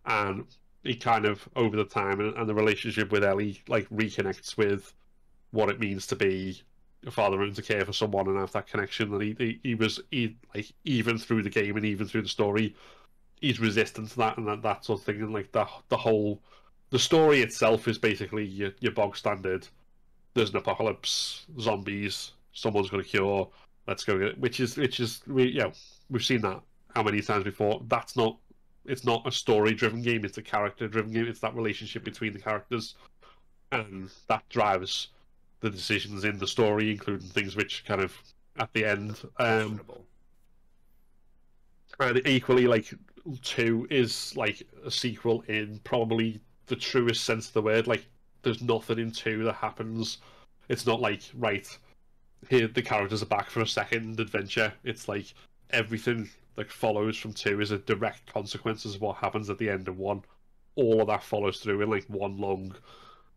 and he kind of, over the time, and the relationship with Ellie, like, reconnects with what it means to be a father and to care for someone and have that connection. And he was like, even through the game and even through the story, he's resistant to that and that sort of thing. And like the story itself is basically your bog standard. There's an apocalypse, zombies, someone's got a cure, let's go get it. Which is we've seen that how many times before. It's not a story-driven game, it's a character-driven game. It's that relationship between the characters, and that drives the decisions in the story, including things which kind of at the end. And equally, like 2 is like a sequel in probably the truest sense of the word. Like, there's nothing in 2 that happens. It's not like, right, here the characters are back for a second adventure. It's like everything that follows from 2 is a direct consequences of what happens at the end of 1. All of that follows through in like one long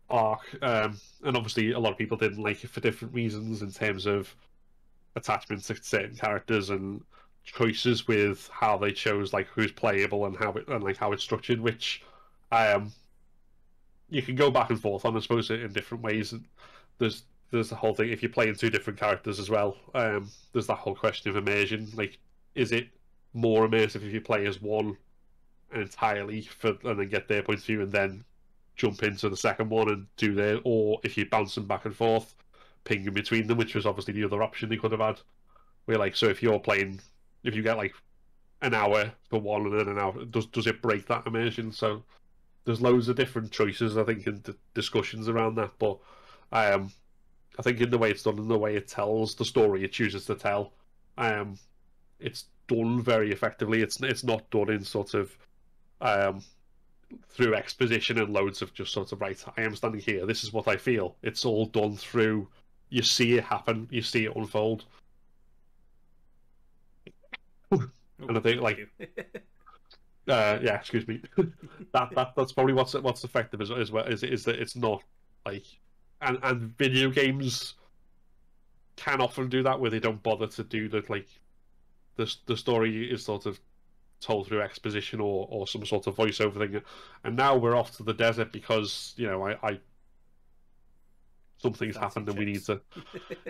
arc. And obviously a lot of people didn't like it for different reasons in terms of attachments to certain characters and choices with how they chose like who's playable and how it's structured, which you can go back and forth on, I suppose, in different ways. There's the whole thing, if you're playing 2 different characters as well, there's that whole question of immersion. Like, is it more immersive if you play as one entirely and then get their point of view and then jump into the second one and do their, or if you bounce them back and forth, pinging between them, which was obviously the other option they could have had. Where like, so if you're playing, if you get like an hour for one and then an hour, does it break that immersion? So there's loads of different choices, I think, and discussions around that. But I think in the way it's done, and the way it tells the story it chooses to tell, it's done very effectively. It's not done in sort of through exposition and loads of just sort of, right, I am standing here, this is what I feel. It's all done through, you see it happen, you see it unfold. And I think like yeah, excuse me. that's probably what's effective as well, is that it's not like, and video games can often do that where they don't bother to do that. Like the story is sort of told through exposition or some sort of voiceover thing, and now we're off to the desert because, you know, I something's happened and we need to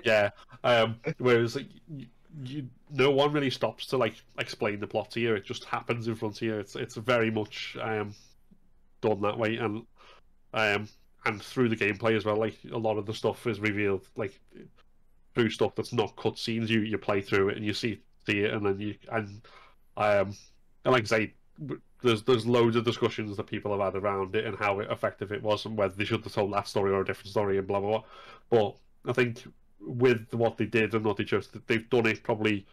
yeah. Whereas like, no one really stops to like explain the plot to you. It just happens in front of you. It's very much done that way, and through the gameplay as well. Like, a lot of the stuff is revealed like through stuff that's not cutscenes. You play through it and you see it, and then and like I say, there's loads of discussions that people have had around it and how effective it was and whether they should have told that story or a different story and blah blah blah. But I think with what they did and what they chose, they've done it probably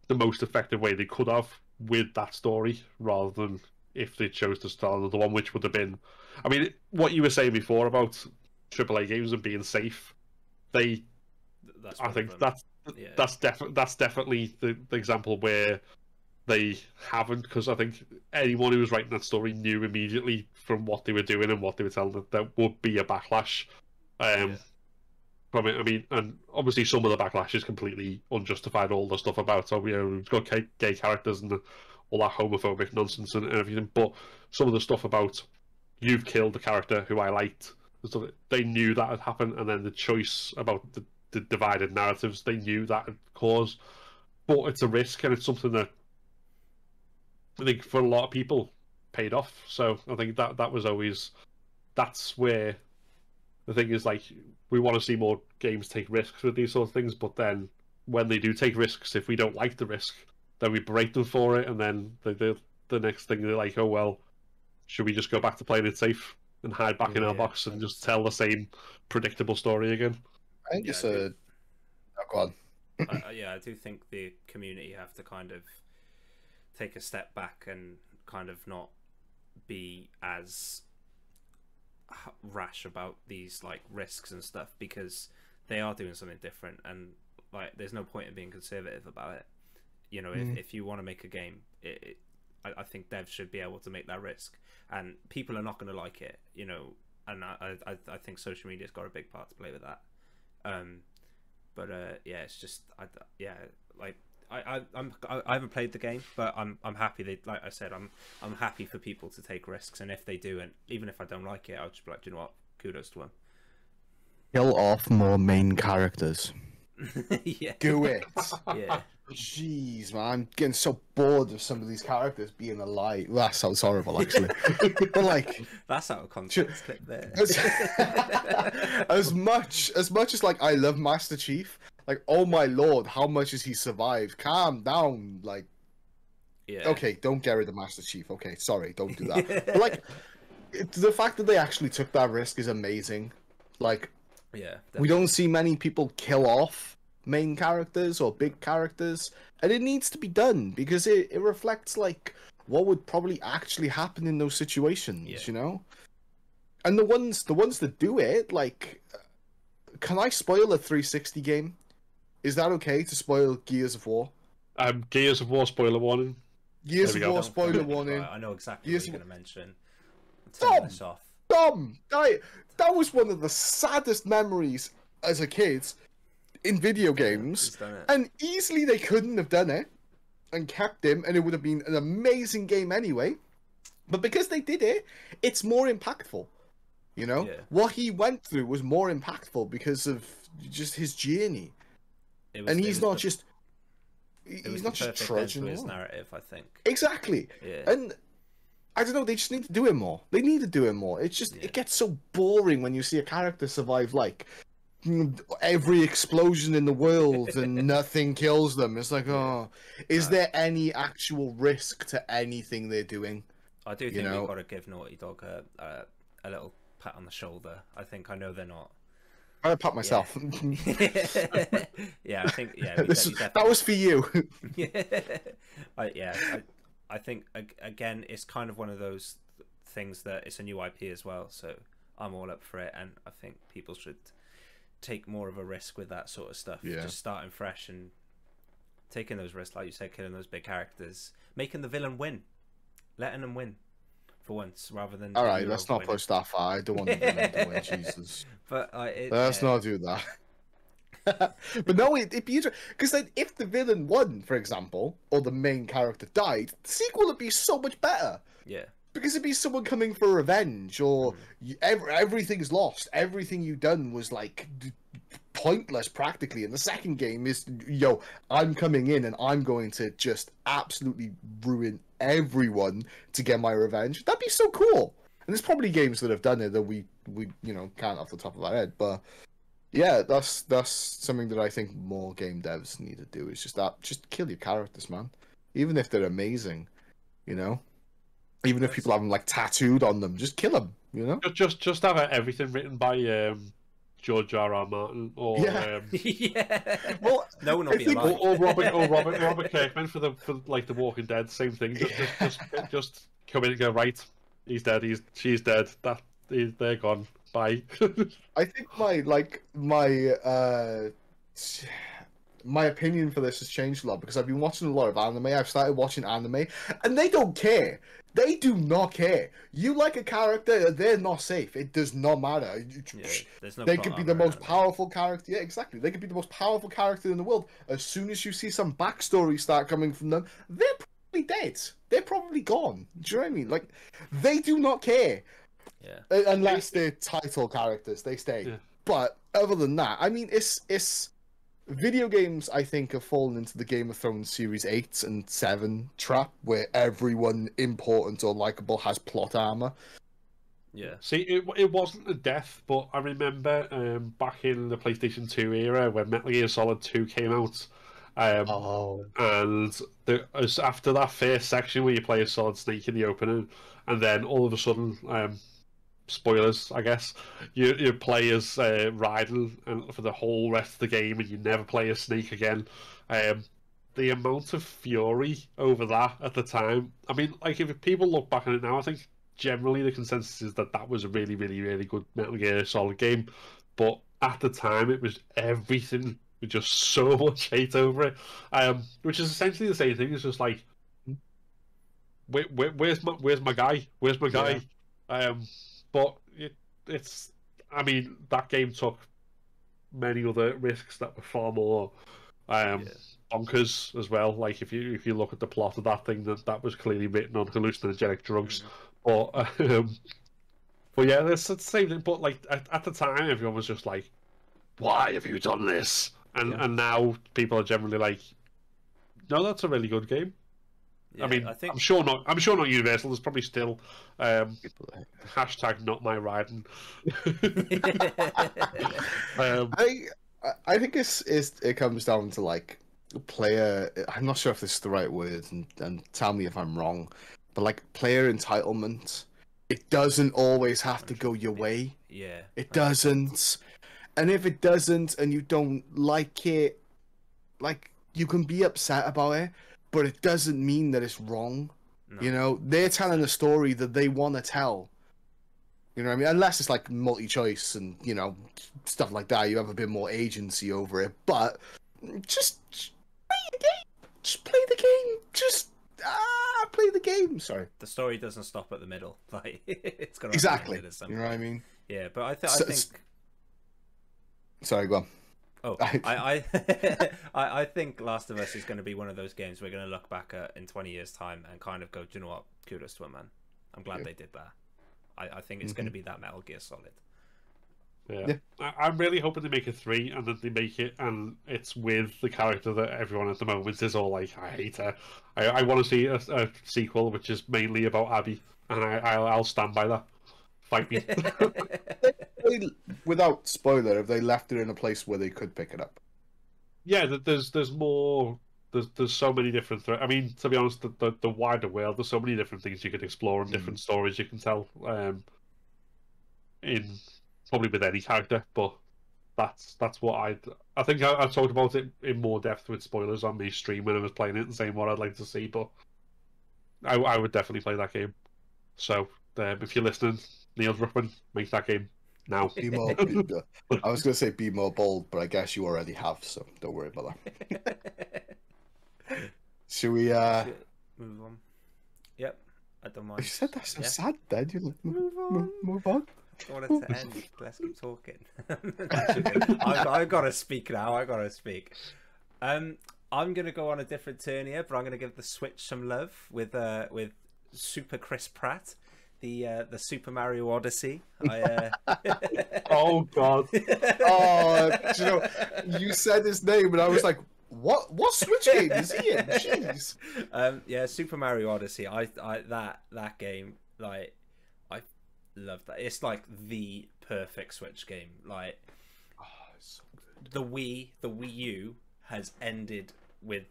the most effective way they could have with that story, rather than if they chose to start another one, which would have been, I mean, what you were saying before about AAA games and being safe, I think that's definitely the example where they haven't, because I think anyone who was writing that story knew immediately from what they were doing and what they were telling that there would be a backlash from it. I mean, and obviously some of the backlash is completely unjustified. All the stuff about, oh, you know, we've got gay characters and all that homophobic nonsense and everything. But some of the stuff about, you've killed the character who I liked, they knew that had happened, and then the choice about the divided narratives, they knew that had caused. But it's a risk, and it's something that I think for a lot of people paid off. So I think that was always, that's where the thing is, like, we want to see more games take risks with these sort of things, but then when they do take risks, if we don't like the risk, then we berate them for it, and then the next thing they're like, oh well, should we just go back to playing it safe and hide back in our box and just tell the same predictable story again? I think it's a... Oh, go on. I do think the community have to kind of take a step back and kind of not be as rash about these like risks and stuff, because they are doing something different, and like there's no point in being conservative about it. You know, if you want to make a game, I think devs should be able to make that risk, and people are not going to like it, you know, and I think social media's got a big part to play with that. Yeah, it's just like I haven't played the game, but I'm happy they, like I said, I'm happy for people to take risks, and if they do, and even if I don't like it, I'll just be like, do you know what, kudos to them. Kill off more main characters. Yeah. Do it. Yeah. Jeez, man, I'm getting so bored of some of these characters being alive. Well, that sounds horrible, actually. But like, that's out of context. Clip there. As much as like I love Master Chief, like, oh my lord, how much has he survived? Calm down, like. Yeah. Okay, don't get rid of Master Chief. Okay, sorry, don't do that. But like, the fact that they actually took that risk is amazing. Like, yeah, definitely. We don't see many people kill off main characters or big characters, and it needs to be done because it reflects like what would probably actually happen in those situations, Yeah. you know? And the ones that do it, like, can I spoil a 360 game? Is that okay to spoil Gears of War? Gears of War spoiler warning. Gears There of we go. War Don't spoiler go warning. right, I know exactly Gears what you're of- going to mention. Turn Tom! this off. Dumb! That was one of the saddest memories as a kid in video games. He's done it. And easily they couldn't have done it and kept him, and it would have been an amazing game anyway. But because they did it, it's more impactful. You know? Yeah. What he went through was more impactful because of just his journey. And he's not just... He's not just trudging his along. narrative, I think. Exactly. Yeah. And I don't know, they just need to do it more. They need to do it more. It's just, Yeah. it gets so boring when you see a character survive, like, every explosion in the world and nothing kills them. It's like, oh, is there any actual risk to anything they're doing? I do think you know? we've got to give Naughty Dog a little pat on the shoulder. I know they're not. I pat myself. Yeah, I think That was for you. I think again, it's kind of one of those things that it's a new IP as well, so I'm all up for it, and I think people should take more of a risk with that sort of stuff. Yeah. Just starting fresh and taking those risks, like you said, killing those big characters, making the villain win, letting them win for once, rather than All right, let's not push that far. I don't want to win, Jesus. But Let's not do that. But no, it'd be interesting because then if the villain won, for example, or the main character died, the sequel would be so much better. Yeah. Because it'd be someone coming for revenge, or everything's lost. Everything you've done was like pointless, practically. And the second game is, yo, I'm coming in and I'm going to just absolutely ruin everyone to get my revenge. That'd be so cool. And there's probably games that have done it that we can't off the top of our head. But yeah, that's something that I think more game devs need to do. Is just kill your characters, man. Even if they're amazing, you know. Even if people have them like tattooed on them, just kill them. You know. Just have everything written by George R.R. Martin or Yeah. Well, no one will be think- alive. or Robert Kirkman for like the Walking Dead. Same thing. Just come in and go, right. He's dead. She's dead. They're gone. Bye. I think my opinion for this has changed a lot because I've been watching a lot of anime. I've started watching anime, and they don't care. They do not care. You like a character, they're not safe. It does not matter. Yeah, there's no They plot could be armor the in most anime. powerful character. Yeah, exactly. They could be the most powerful character in the world. As soon as you see some backstory start coming from them, they're probably dead. They're probably gone. Do you know what I mean? Like, they do not care. Yeah. Unless they're title characters, they stay. Yeah. But other than that, I mean, it's video games. I think have fallen into the Game of Thrones series 8 and 7 trap, where everyone important or likable has plot armor. Yeah. See, it wasn't a death, but I remember back in the PlayStation 2 era when Metal Gear Solid 2 came out. And as after that first section where you play as Solid Snake in the opening, and then all of a sudden, spoilers, I guess, you play as Raiden and for the whole rest of the game, and you never play as Snake again. The amount of fury over that at the time, I mean, like if people look back on it now, I think generally the consensus is that was a really, really, really good Metal Gear Solid game. But at the time, it was everything with just so much hate over it, which is essentially the same thing. It's just like, where's my guy? Where's my guy? Yeah. But it's, I mean, that game took many other risks that were far more bonkers as well. Like if you look at the plot of that thing, that was clearly written on hallucinogenic drugs. But yeah, it's the same thing. But like at the time, everyone was just like, "Why have you done this?" And now people are generally like, "No, that's a really good game." Yeah, I mean, I think I'm sure not Universal. There's probably still hashtag not my riding. I think it comes down to like player. I'm not sure if this is the right word, and tell me if I'm wrong, but like player entitlement. It doesn't always have to go your way. Yeah. It doesn't. And if it doesn't, and you don't like it, like you can be upset about it, but it doesn't mean that it's wrong. You know, they're telling a story that they want to tell. You know what I mean? Unless it's like multi-choice and, you know, stuff like that, you have a bit more agency over it. But just play the game. Just play the game. Just play the game. Sorry. The story doesn't stop at the middle. Like it's gonna Exactly. At some you know what I mean? Yeah, but I think. Sorry, go on. Oh, I think Last of Us is going to be one of those games we're going to look back at in 20 years' time and kind of go, do you know what? Kudos to it, man. I'm glad they did that. I think it's going to be that Metal Gear Solid. Yeah. I'm really hoping they make a 3 and that they make it and it's with the character that everyone at the moment is all like, I hate her. I want to see a sequel which is mainly about Abby, and I'll stand by that. Fight me. Without spoiler, if they left it in a place where they could pick it up. Yeah, there's more. There's so many different. I mean, to be honest, the wider world. There's so many different things you could explore and different stories you can tell. In probably with any character, but that's what I think I talked about it in more depth with spoilers on my stream when I was playing it and saying what I'd like to see. But I would definitely play that game. So if you're listening, Neil Druckmann, make that game now. I was going to say be more bold, but I guess you already have, so don't worry about that. Should we move on? Yep, I don't mind. You said that so sad, then. You're like, move on. I want it to end. Let's keep talking. I gotta speak now. I gotta speak. I'm gonna go on a different turn here, but I'm gonna give the Switch some love with Super Chris Pratt, the Super Mario Odyssey. Oh God! Oh, you know, you said his name, and I was like, what Switch game is he in? Jeez. Yeah, Super Mario Odyssey. That game, like, I love that. It's like the perfect Switch game. Like, it's so good. The Wii U has ended with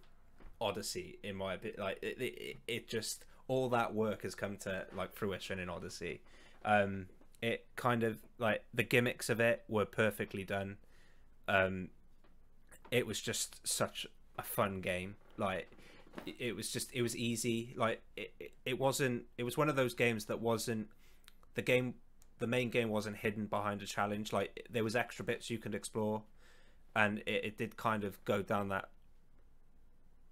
Odyssey in my opinion. Like, it just, all that work has come to like fruition in Odyssey. It kind of like the gimmicks of it were perfectly done. It was just such a fun game. Like it was easy. Like it was one of those games that wasn't the main game wasn't hidden behind a challenge. Like there was extra bits you could explore, and it did kind of go down that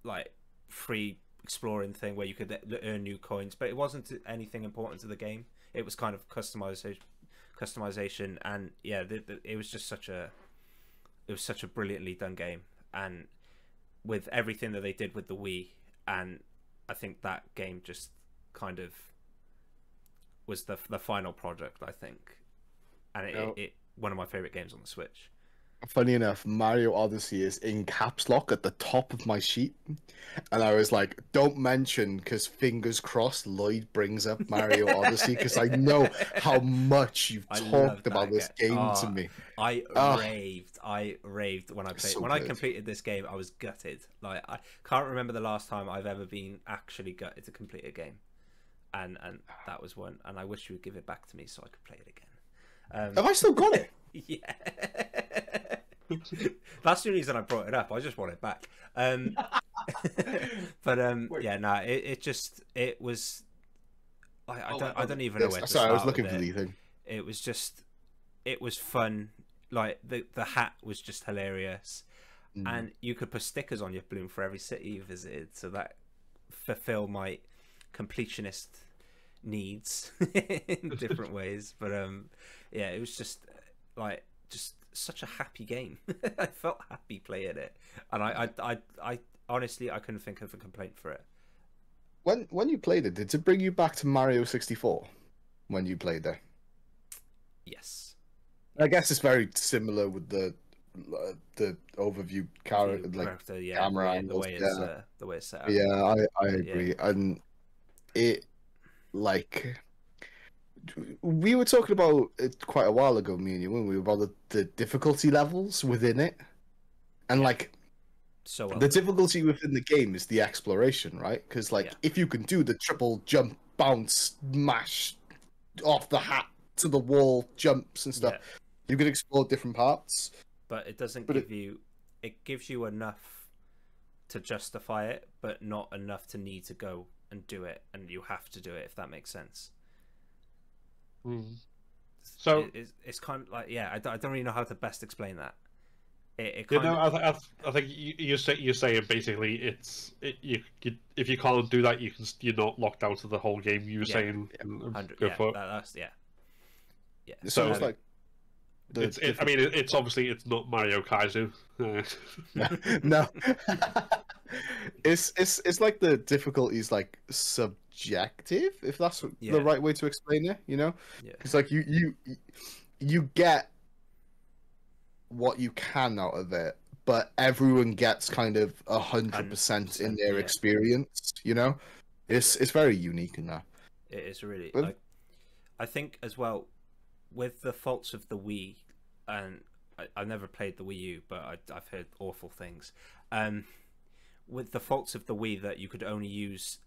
like free exploring thing where you could earn new coins, but it wasn't anything important to the game. It was kind of customization, and yeah, it was just such a brilliantly done game, and with everything that they did with the Wii, and I think that game just kind of was the final product, I think, and it one of my favorite games on the Switch. Funny enough, Mario Odyssey is in caps lock at the top of my sheet, and I was like, don't mention, because fingers crossed Lloyd brings up Mario Odyssey, because I know how much you've talked about this game to me. I raved when I played. When I completed this game, I was gutted. Like, I can't remember the last time I've ever been actually gutted to complete a game, and that was one. And I wish you would give it back to me so I could play it again. Have I still got it? Yeah. That's the reason I brought it up. I just want it back. But yeah, no, it was. I don't even know where to start. I was looking for the thing. It was fun. Like the hat was just hilarious, and you could put stickers on your balloon for every city you visited, so that fulfill my completionist needs in different ways. But yeah, it was just such a happy game. I felt happy playing it, and I honestly I couldn't think of a complaint for it. When you played it, did it bring you back to Mario 64? When you played there? Yes. I guess it's very similar with the overview camera and the way it's set up. Yeah, I agree, and it like. We were talking about it quite a while ago, me and you, when we were about the difficulty levels within it, and like, so the difficulty within the game is the exploration, right? Because like, if you can do the triple jump, bounce, mash off the hat to the wall jumps and stuff, you can explore different parts. But it doesn't give you. It gives you enough to justify it, but not enough to need to go and do it, and you have to do it, if that makes sense. So it's kind of like, yeah, I don't really know how to best explain that. I think you're saying basically if you can't do that, you're not locked out of the whole game. You were saying, go for it. That's yeah. So it's like it's obviously it's not Mario Kaizo. No. It's like the difficulty's like subjective, if that's the right way to explain it, you know? Yeah. It's like you get what you can out of it, but everyone gets kind of 100% in their experience, you know? It's very unique in that. It is really like, I think as well with the faults of the Wii, and I've never played the Wii U, but I've heard awful things. With the faults of the Wii, that you could only use,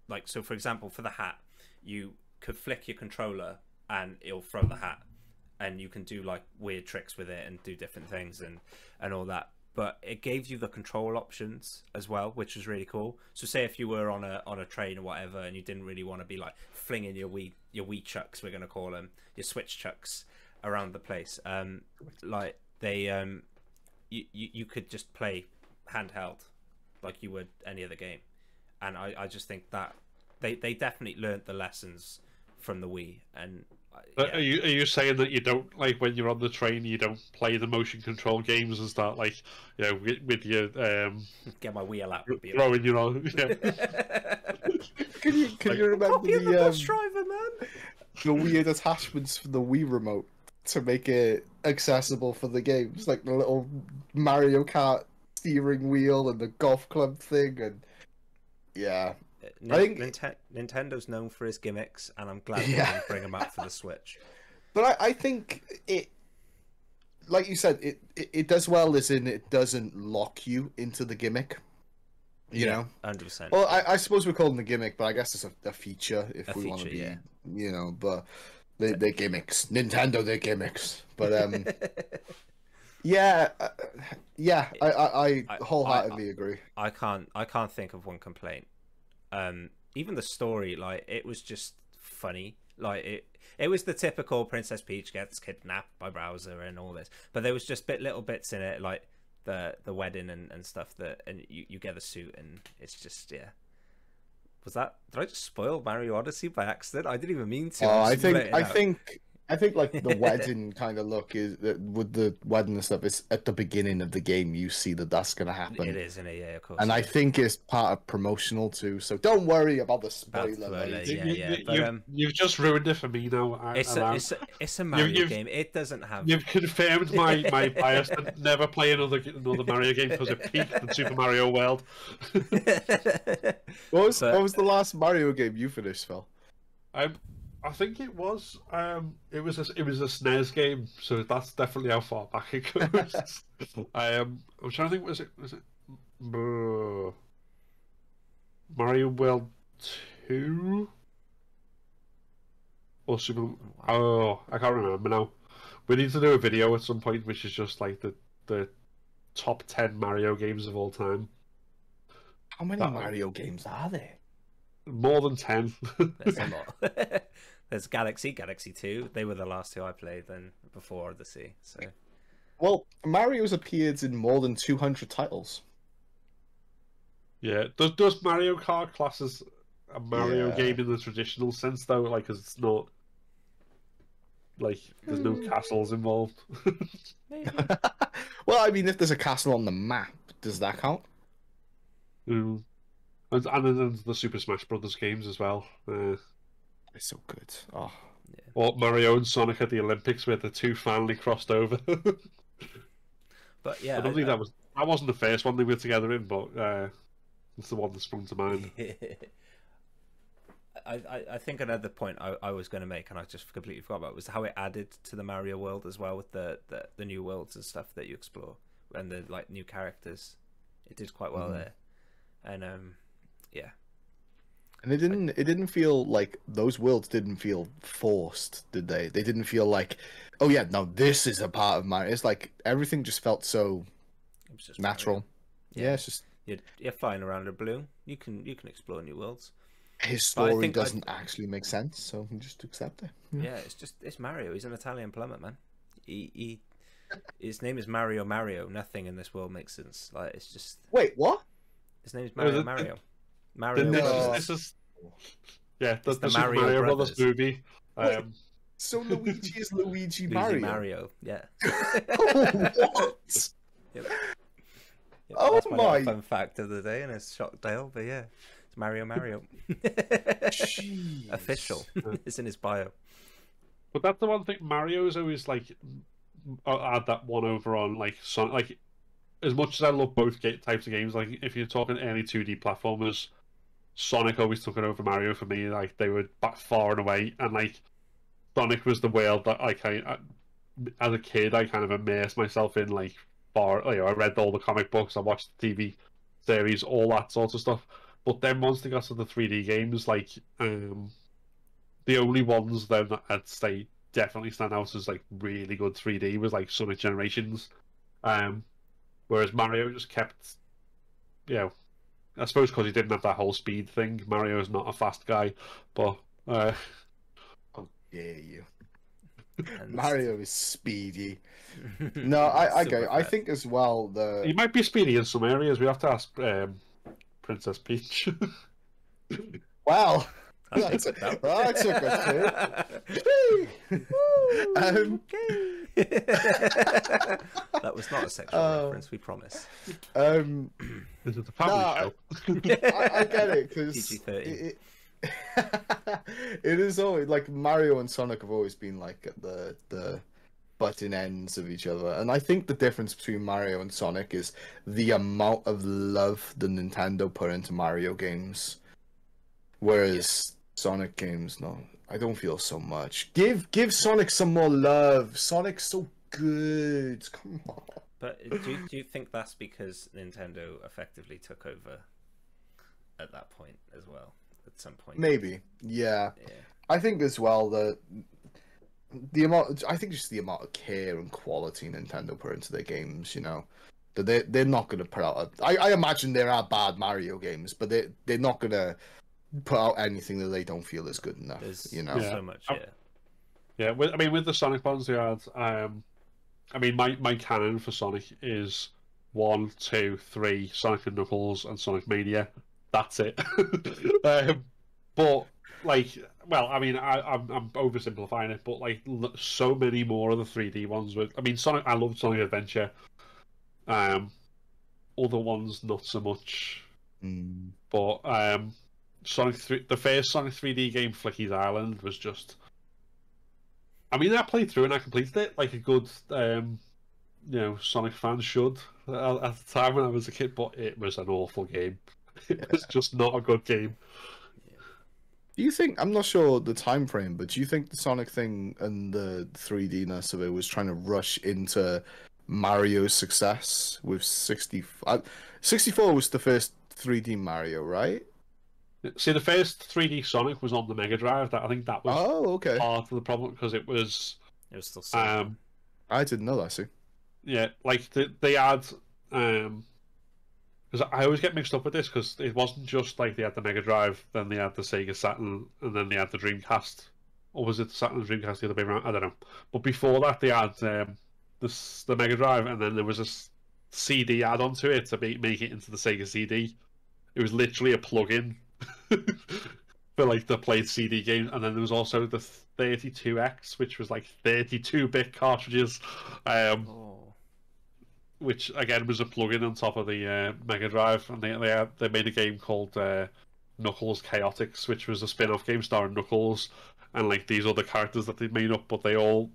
like, so for example, for the hat, you could flick your controller and it'll throw the hat, and you can do like weird tricks with it and do different things and all that. But it gave you the control options as well, which was really cool. So say if you were on a train or whatever, and you didn't really want to be like flinging your Wii chucks, we're gonna call them, your Switch chucks around the place. Like they you could just play handheld like you would any other game, and I just think that they definitely learned the lessons from the Wii. And are you saying that you don't, like, when you're on the train, you don't play the motion control games and start, like, you know, with your get my wheel out, throwing your own? Yeah. Can you remember the bus driver, man? The weird attachments for the Wii remote to make it accessible for the games, like the little Mario Kart steering wheel and the golf club thing, and yeah. I think Nintendo's known for his gimmicks, and I'm glad they didn't bring them out for the Switch. But I think it, like you said, it does well as in it doesn't lock you into the gimmick. You know, 100%. Well, I suppose we're calling the gimmick, but I guess it's a feature if we want to be, you know. But they're gimmicks. Nintendo, they're gimmicks. But I wholeheartedly agree. I can't think of one complaint. Even the story, like, it was just funny. Like it was the typical Princess Peach gets kidnapped by Bowser and all this, but there was just little bits in it, like the wedding and stuff, that, and you get the suit, and it's just, yeah. Did I just spoil Mario Odyssey by accident? I didn't even mean to. Oh, I think like the wedding kind of look is with the wedding and stuff. It's at the beginning of the game. You see that's going to happen. It is, yeah, of course. And I think it's part of promotional too. So don't worry about the spoiler. You've just ruined it for me now. It's a Mario game. It doesn't have. You've confirmed my bias to never play another Mario game because it peaked in Super Mario World. What was the last Mario game you finished, Phil? I think it was a SNES game, so that's definitely how far back it goes. I'm trying to think, was it Mario World 2 or Super? Oh, I can't remember now. We need to do a video at some point, which is just like the top 10 Mario games of all time. How many Mario games are there? More than 10. There's a lot. There's Galaxy 2. They were the last two I played then before Odyssey. So, well, Mario's appeared in more than 200 titles. Yeah, does Mario Kart class as a Mario game in the traditional sense though? Like, 'cause it's not like there's no castles involved. Well, I mean, if there's a castle on the map, does that count? And then there's the Super Smash Brothers games as well. It's so good. Oh, yeah. Or Mario and Sonic at the Olympics, where the two finally crossed over. But yeah, I don't think that wasn't the first one they were together in, but it's the one that sprung to mind. I think another point I was going to make, and I just completely forgot about, was how it added to the Mario world as well, with the new worlds and stuff that you explore, and the like new characters. It did quite well there, and yeah. And it didn't feel like those worlds didn't feel forced, did they? They didn't feel like, oh yeah, no, this is a part of Mario. It's like everything just felt so natural. Yeah, it's just You're flying around in a balloon. You can explore new worlds. His story doesn't actually make sense, so you just accept it. Yeah, it's Mario. He's an Italian plumber, man. His name is Mario. Nothing in this world makes sense. Like, it's just. Wait, what? His name is Mario. Mario. This is the Mario Mario Brothers Brothers movie. So Luigi is Luigi Mario. Yeah. What? Yep. Oh That's my! fun fact of the day, and it's shocked Dale, but yeah, it's Mario. Jeez. Official. It's in his bio. But that's the one thing. Mario's always like add that one over on like Sonic. Like, as much as I love both types of games, like if you're talking early 2D platformers, Sonic always took it over Mario for me. Like, they were back far and away, and like Sonic was the world that like I as a kid I kind of immersed myself in. Like, far, I read all the comic books, I watched the TV series, all that sort of stuff. But then once they got to the 3D games, like the only ones then that I'd say definitely stand out as like really good 3D was like Sonic Generations. Whereas Mario just kept, I suppose because he didn't have that whole speed thing. Mario is not a fast guy, but how dare you? Mario is speedy. No, I get it. I think as well he might be speedy in some areas. We have to ask Princess Peach. Wow. That's a good too. That was not a sexual reference, we promise. This is a family show. I get it, because PG-13. It is always like Mario and Sonic have always been like at the butting ends of each other, and I think the difference between Mario and Sonic is the amount of love the Nintendo put into Mario games, whereas Sonic games, no, I don't feel so much. Give Sonic some more love. Sonic's so good. Come on. But do you think that's because Nintendo effectively took over at that point as well? At some point, maybe, yeah. I think as well that the amount of care and quality Nintendo put into their games, that they're not going to put out. I imagine there are bad Mario games, but they're not going to put out anything that they don't feel is good enough. There's so much, with the Sonic ones they had, my canon for Sonic is 1, 2, 3, Sonic and Knuckles and Sonic Mania. That's it. But I'm oversimplifying it, but like so many more of the 3D ones. Sonic. I love Sonic Adventure. Other ones not so much. But Sonic 3, the first Sonic 3D game, Flicky's Island, was just. I played through and I completed it like a good, Sonic fan should at the time when I was a kid. But it was an awful game. It was just not a good game. Do you think, I'm not sure the time frame, but do you think the Sonic thing and the 3D-ness of it was trying to rush into Mario's success with 64? 64 was the first 3D Mario, right? See, the first 3D Sonic was on the Mega Drive. I think that was part of the problem, because it was still Sonic. I didn't know that, see. Yeah, like they had because I always get mixed up with this, because it wasn't just like they had the Mega Drive, then they had the Sega Saturn, and then they had the Dreamcast. Or was it the Saturn and Dreamcast the other way around? I don't know. But before that, they had the Mega Drive, and then there was a CD add-on to it to make it into the Sega CD. It was literally a plug-in for like the played CD games. And then there was also the 32X, which was like 32-bit cartridges. Which again was a plug-in on top of the Mega Drive, and they made a game called Knuckles Chaotix, which was a spin-off game starring Knuckles and like these other characters that they made up, but you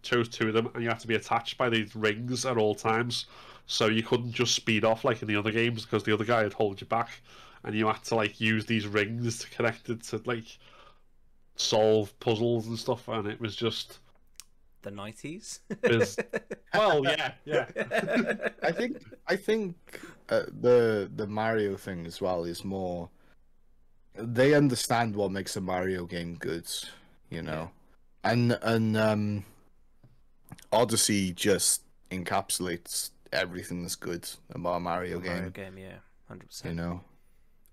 chose 2 of them, and you had to be attached by these rings at all times, so you couldn't just speed off like in the other games, because the other guy would hold you back, and you had to like use these rings to connect it to like solve puzzles and stuff, and it was just. The 90s. Well, yeah. I think the Mario thing as well is more. They understand what makes a Mario game good, and Odyssey just encapsulates everything that's good about a Mario game. Mario game, yeah, 100%. You know,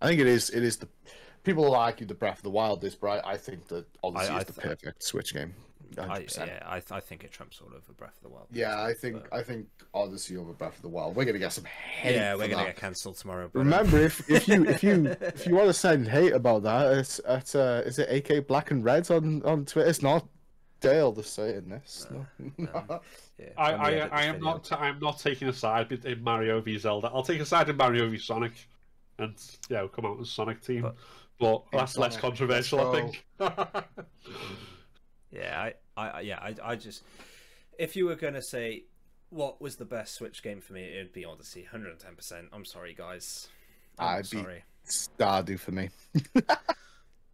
I think it is the people will argue the Breath of the Wild is, but I think that Odyssey is the perfect Switch game. 100%. I think it trumps all over Breath of the Wild. Yeah, I think Odyssey over Breath of the Wild. We're gonna get some hate. Yeah, we're gonna that. get cancelled tomorrow. But, Remember, if you want to send hate about that, it's at is it AK Black and Reds on Twitter? It's not Dale that's saying this. No. Yeah, I am not. I'm not taking a side in Mario v Zelda. I'll take a side in Mario v Sonic, and come out as Sonic team. But that's less controversial, I think. Yeah, I just, if you were gonna say what was the best Switch game for me, it'd be Odyssey, 110%. I'm sorry, guys. I'm sorry. Stardew for me.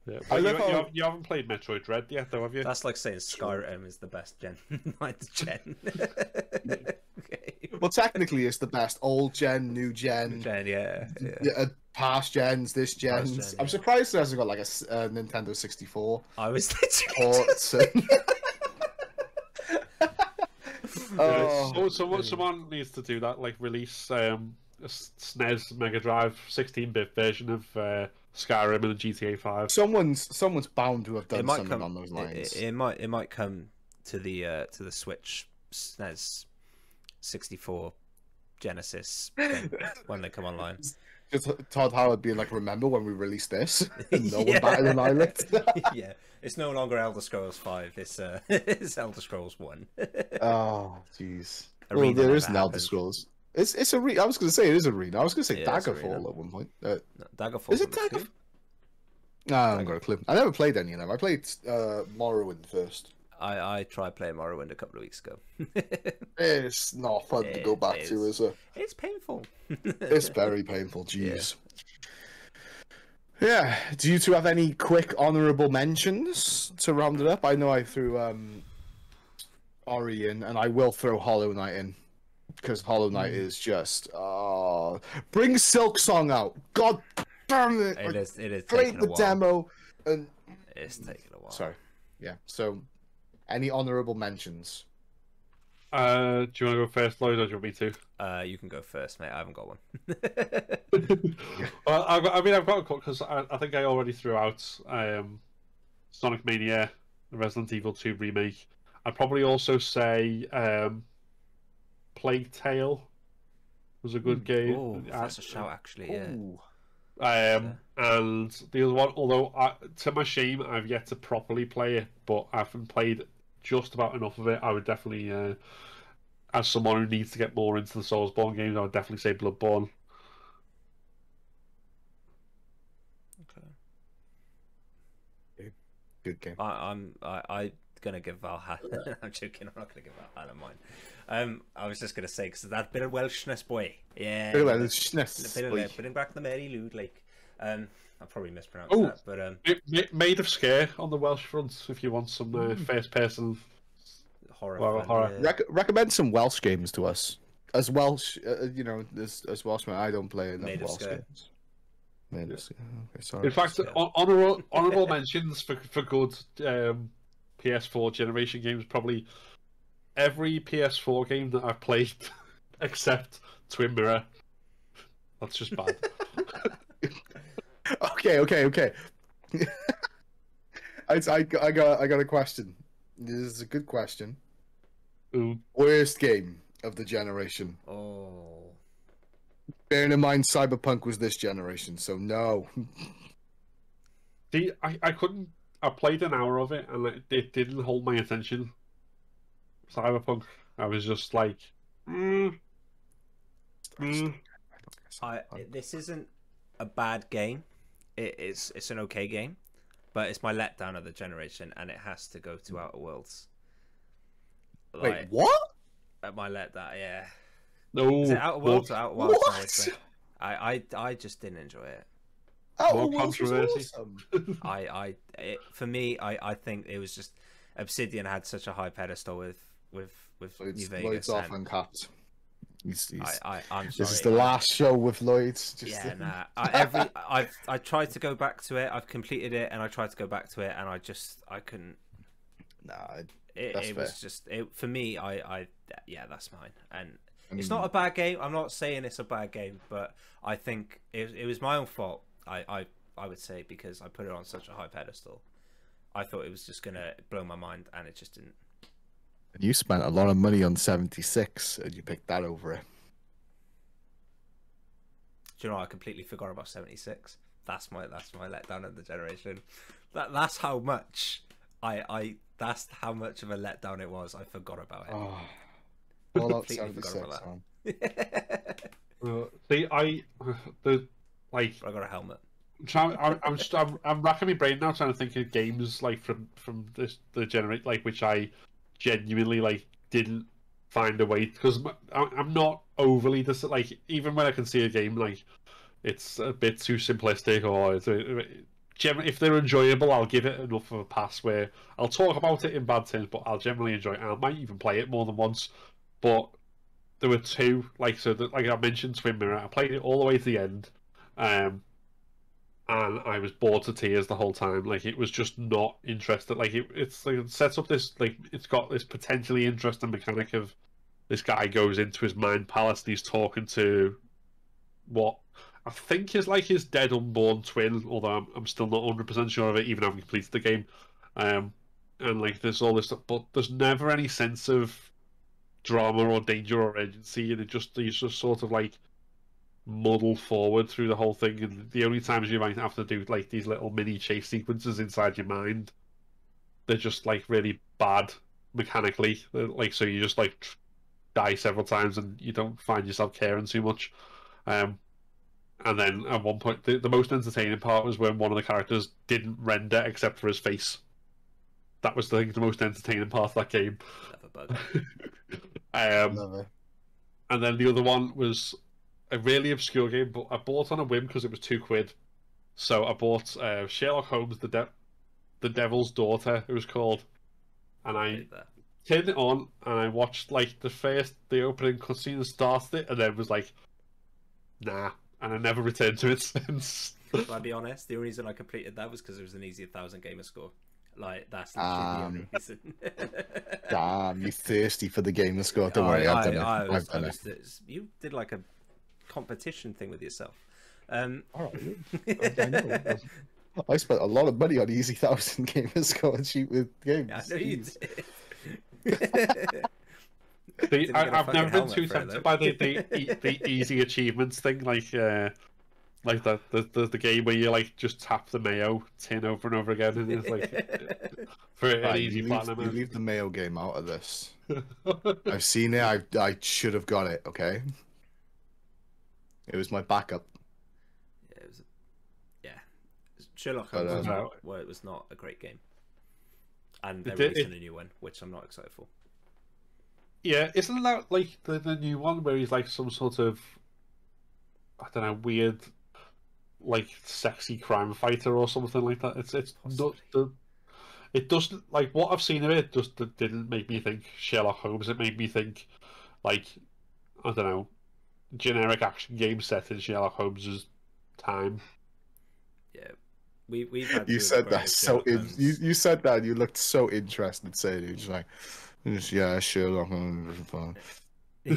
Yeah, you haven't played Metroid Dread yet, though, have you? That's like saying Skyrim is the best gen, 9th gen. Okay. Well, technically, it's the best old gen, new gen. Yeah. Past gens, this gens. Gen, I'm surprised it hasn't got like a Nintendo 64. I was literally. Someone needs to do that, like release a SNES Mega Drive 16-bit version of Skyrim and GTA 5. Someone's bound to have done something on those lines. It might come to the Switch SNES 64 Genesis thing when they come online. Just Todd Howard being like, "Remember when we released this?" No one batted an eyelid. Yeah, it's no longer Elder Scrolls 5. It's Elder Scrolls 1. Oh, jeez. Well, there is an Elder Scrolls. It's Arena. I was going to say it is Arena. I was going to say Daggerfall at one point. Daggerfall. Is it Daggerfall? No, I haven't got a clue. I never played any of them. I played Morrowind first. I tried playing Morrowind a couple of weeks ago. It's not fun to go back to, is it? It's painful. It's very painful, jeez. Yeah. Do you two have any quick honourable mentions to round it up? I know I threw Ori in, and I will throw Hollow Knight in. Because Hollow Knight is just... bring Silk Song out! God damn it! It is played the demo, and... It's taking a while. Sorry. Yeah, so... Any honourable mentions? Do you want to go first, Lloyd, or do you want me to? You can go first, mate. I haven't got one. Well, I've got a couple, because I think I already threw out Sonic Mania, the Resident Evil 2 remake. I'd probably also say Plague Tale was a good game. Oh, that's a shout, actually, yeah. And the other one, although to my shame, I've yet to properly play it, but I haven't played just about enough of it. I would definitely, as someone who needs to get more into the Soulsborne games, I would definitely say Bloodborne. Okay. Good game. I'm gonna give Valhalla. I'm joking. I'm not gonna give Valhalla mine. I was just gonna say because that bit of Welshness, boy. Yeah. Bit of Welshness. Putting back the Mary Lude, like. I probably mispronounced that, but Made of Scare on the Welsh front. If you want some first-person horror. Recommend some Welsh games to us. As Welsh, as Welshman, I don't play enough Welsh games. Okay, sorry. In fact, honourable mentions for good PS4 generation games. Probably every PS4 game that I've played except Twin Mirror. That's just bad. Okay. I got a question. This is a good question. Ooh. Worst game of the generation. Oh. Bearing in mind Cyberpunk was this generation, so no. See, I couldn't. I played an hour of it and it didn't hold my attention. Cyberpunk. I was just like, This isn't a bad game. It's an okay game, but it's my letdown of the generation, and it has to go to Outer Worlds. Wait, what? My letdown, yeah. No. Is it Outer Worlds or Outer Wilds? What? I just didn't enjoy it. Outer Worlds was awesome. For me, I think it was just Obsidian had such a high pedestal with New Vegas. Lloyd's off UnCapt. I'm sorry. This is the last show with Lloyd. I tried to go back to it. I've completed it, and I tried to go back to it, and I couldn't. Nah, it was just for me. Yeah, that's mine. And It's not a bad game. I'm not saying it's a bad game, but I think it was my own fault. I would say, because I put it on such a high pedestal. I thought it was just gonna blow my mind, and it just didn't. You spent a lot of money on 76, and you picked that over it. Do you know, I completely forgot about 76. That's my letdown of the generation. That's how much that's how much of a letdown it was. I forgot about it. Oh, all out Completely forgot 76, about man. See, I got a helmet. I'm racking my brain now trying to think of games like from the generate like which I genuinely like didn't find a way, because I'm not overly like, even when I can see a game like it's a bit too simplistic, or if they're enjoyable, I'll give it enough of a pass where I'll talk about it in bad terms, but I'll generally enjoy it. I might even play it more than once. But there were two, like I mentioned, Twin Mirror. I played it all the way to the end, and I was bored to tears the whole time. Like, it was just not interested. Like, it's like, it sets up this, like, it's got this potentially interesting mechanic of this guy goes into his mind palace and he's talking to what I think is like his dead unborn twin, although I'm still not 100% sure of it, even having completed the game. And like, there's all this stuff, but there's never any sense of drama or danger or urgency, and you just sort of like muddle forward through the whole thing. And the only times you might have to do like these little mini chase sequences inside your mind, they're just like really bad mechanically. Like, so you just like die several times and you don't find yourself caring too much. And then at one point, the most entertaining part was when one of the characters didn't render except for his face. That was the most entertaining part of that game. And then the other one was a really obscure game, but I bought on a whim because it was £2. So I bought Sherlock Holmes, the Devil's Daughter, it was called, and I turned it on and I watched like the opening cutscene and started it, and then was like, nah, and I never returned to it since. I'll be honest, the only reason I completed that was because it was an easy 1,000 gamer score. Like, that's literally the only reason. Damn, you thirsty for the gamer score? Don't worry, I've done it. You did like a competition thing with yourself. All right, I know. I spent a lot of money on easy 1,000 gamer score and cheat with games. Yeah, I know you did. See, I've never been too tempted by the easy achievements thing, like the game where you like just tap the mayo tin over and over again, and it's like for an easy platinum. You leave the mayo game out of this. I've seen it. I should have got it. Okay, it was my backup. Sherlock Holmes it was not a great game, and they're releasing a new one, which I'm not excited for. Yeah, isn't that like the new one where he's like some sort of, I don't know, weird, like sexy crime fighter or something like that? It's not it doesn't, like, what I've seen of it just didn't make me think Sherlock Holmes. It made me think like, I don't know, generic action game set in Sherlock Holmes's time. Yeah. We've had you said that so you said that and you looked so interested saying it. You're just like, yeah, Sherlock Holmes. Yeah,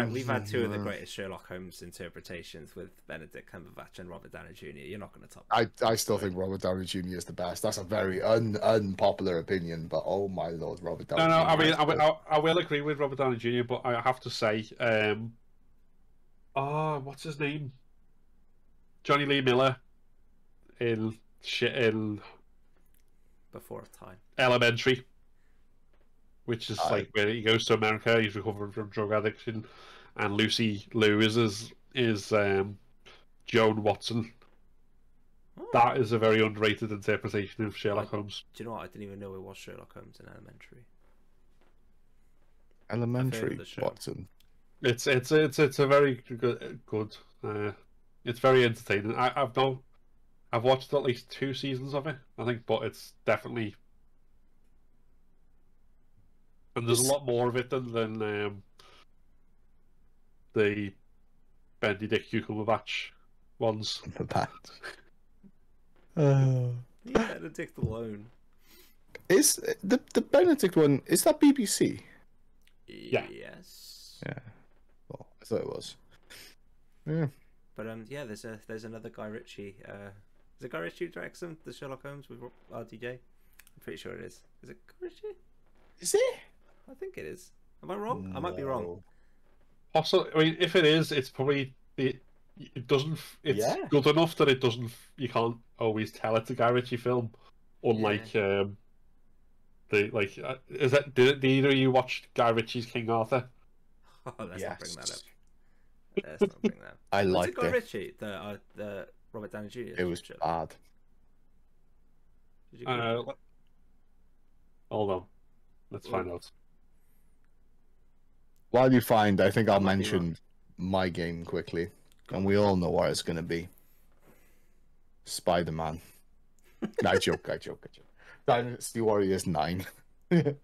we've had two of the greatest Sherlock Holmes interpretations with Benedict Cumberbatch and Robert Downey Jr. You're not going to top that. I still think Robert Downey Jr. is the best. That's a very unpopular opinion, but oh my lord, Robert Downey Jr. I mean, I will agree with Robert Downey Jr., but I have to say, what's his name? Johnny Lee Miller in Before Time. Elementary, which is like where he goes to America, he's recovering from drug addiction, and Lucy Liu is Joan Watson. Oh. That is a very underrated interpretation of Sherlock Holmes. Do you know what? I didn't even know it was Sherlock Holmes in Elementary. Elementary Watson. It's a very good. It's very entertaining. I've watched at least 2 seasons of it, I think, but it's definitely, and there's a lot more of it than the Benedict Cumberbatch ones. Leave Benedict alone. Is the Benedict one? Is that BBC? Yes. Yeah. Well, I thought it was. Yeah. But there's another Guy Ritchie. Is it Guy Ritchie who directs them? The Sherlock Holmes with RDJ? I'm pretty sure it is. Is it Guy Ritchie? Is it? I think it is. Am I wrong? I might be wrong. No. Also, I mean, if it is, it's probably it doesn't. It's good enough that it doesn't. You can't always tell it's a Guy Ritchie film, unlike is that did either of you watch Guy Ritchie's King Arthur? Oh, let's not bring that up. Let's not bring that up. I Was liked it Guy Ritchie? The Robert Downey Jr. It was bad. Did you Hold on, let's find out. While you find, I think I'll mention my game quickly, and we all know what it's going to be. Spider-Man. I joke. Dynasty Warriors 9. I'm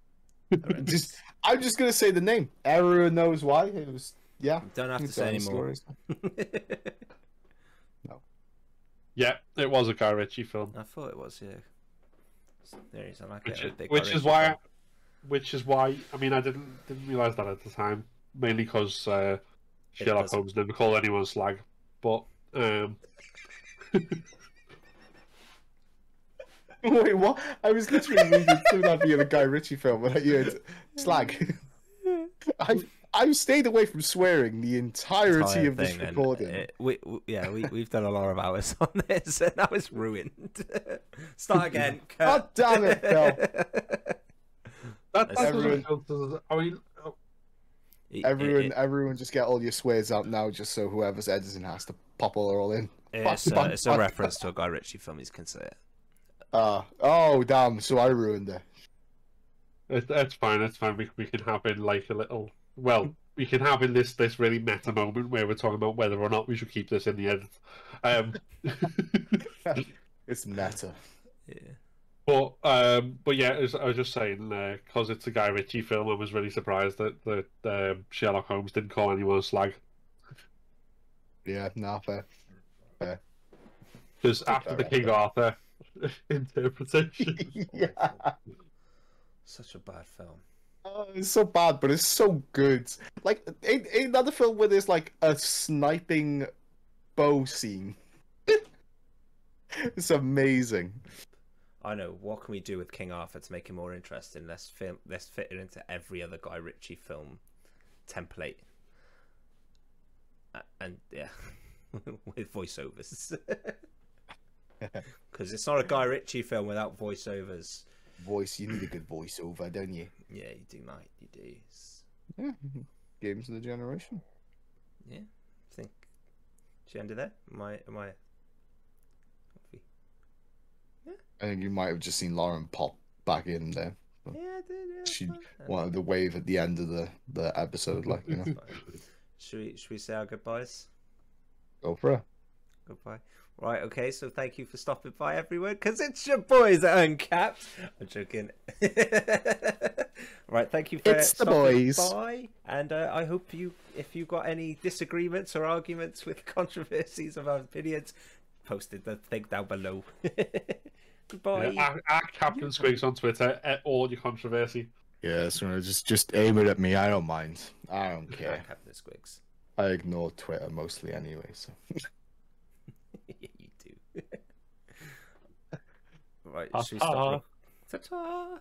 just going to say the name. Everyone knows why. It was, yeah. Don't have to say anymore. No. Yeah, it was a Guy Ritchie film. I thought it was, yeah. There is, I like which is why I mean I didn't realise that at the time, mainly because Sherlock Holmes never called anyone slag. But wait, what? I was literally reading through that being a Guy Ritchie film, and I heard slag. I've stayed away from swearing the entirety of this recording. We've done a lot of hours on this, and now it's ruined. Start again. God damn it, Phil. Everyone just get all your swears out now, just so whoever's editing has to pop all in. It's a reference to a Guy Ritchie film. You can say it. Oh damn! So I ruined it. That's fine. That's fine. We can have in like a little. Well, we can have in this really meta moment where we're talking about whether or not we should keep this in the edit. It's meta. Yeah. But yeah, I was just saying, because it's a Guy Ritchie film, I was really surprised that Sherlock Holmes didn't call anyone a slag. Yeah, fair. Because after the King Arthur interpretation. Yeah. Such a bad film. Oh, it's so bad, but it's so good. Like, ain't another film where there's like a sniping bow scene. It's amazing. I know. What can we do with King Arthur to make it more interesting? Let's fit it into every other Guy Ritchie film template. And yeah, with voiceovers. Because it's not a Guy Ritchie film without voiceovers. You need a good voiceover, don't you? Yeah, you do, mate. You do. Yeah, games of the generation. Yeah, I think. She ended there. Am I? Yeah. I think you might have just seen Lauren pop back in there. Yeah, I did. Yeah, she wanted the wave at the end of the episode, like, you know. Should we say our goodbyes? Go for it. Goodbye. Right, okay, so thank you for stopping by, everyone, because it's your boys at UnCapt. I'm joking. Right, thank you for stopping by, and I hope if you got any disagreements or arguments with controversies of our opinions, posted the thing down below. Goodbye. Yeah, at Captain Squigs on Twitter, at all your controversy. Yeah, so just aim it at me. I don't mind. I don't care. Captain Squigs. I ignore Twitter mostly anyway, so. Yeah, you do. Right, should we stop? Ta-ta!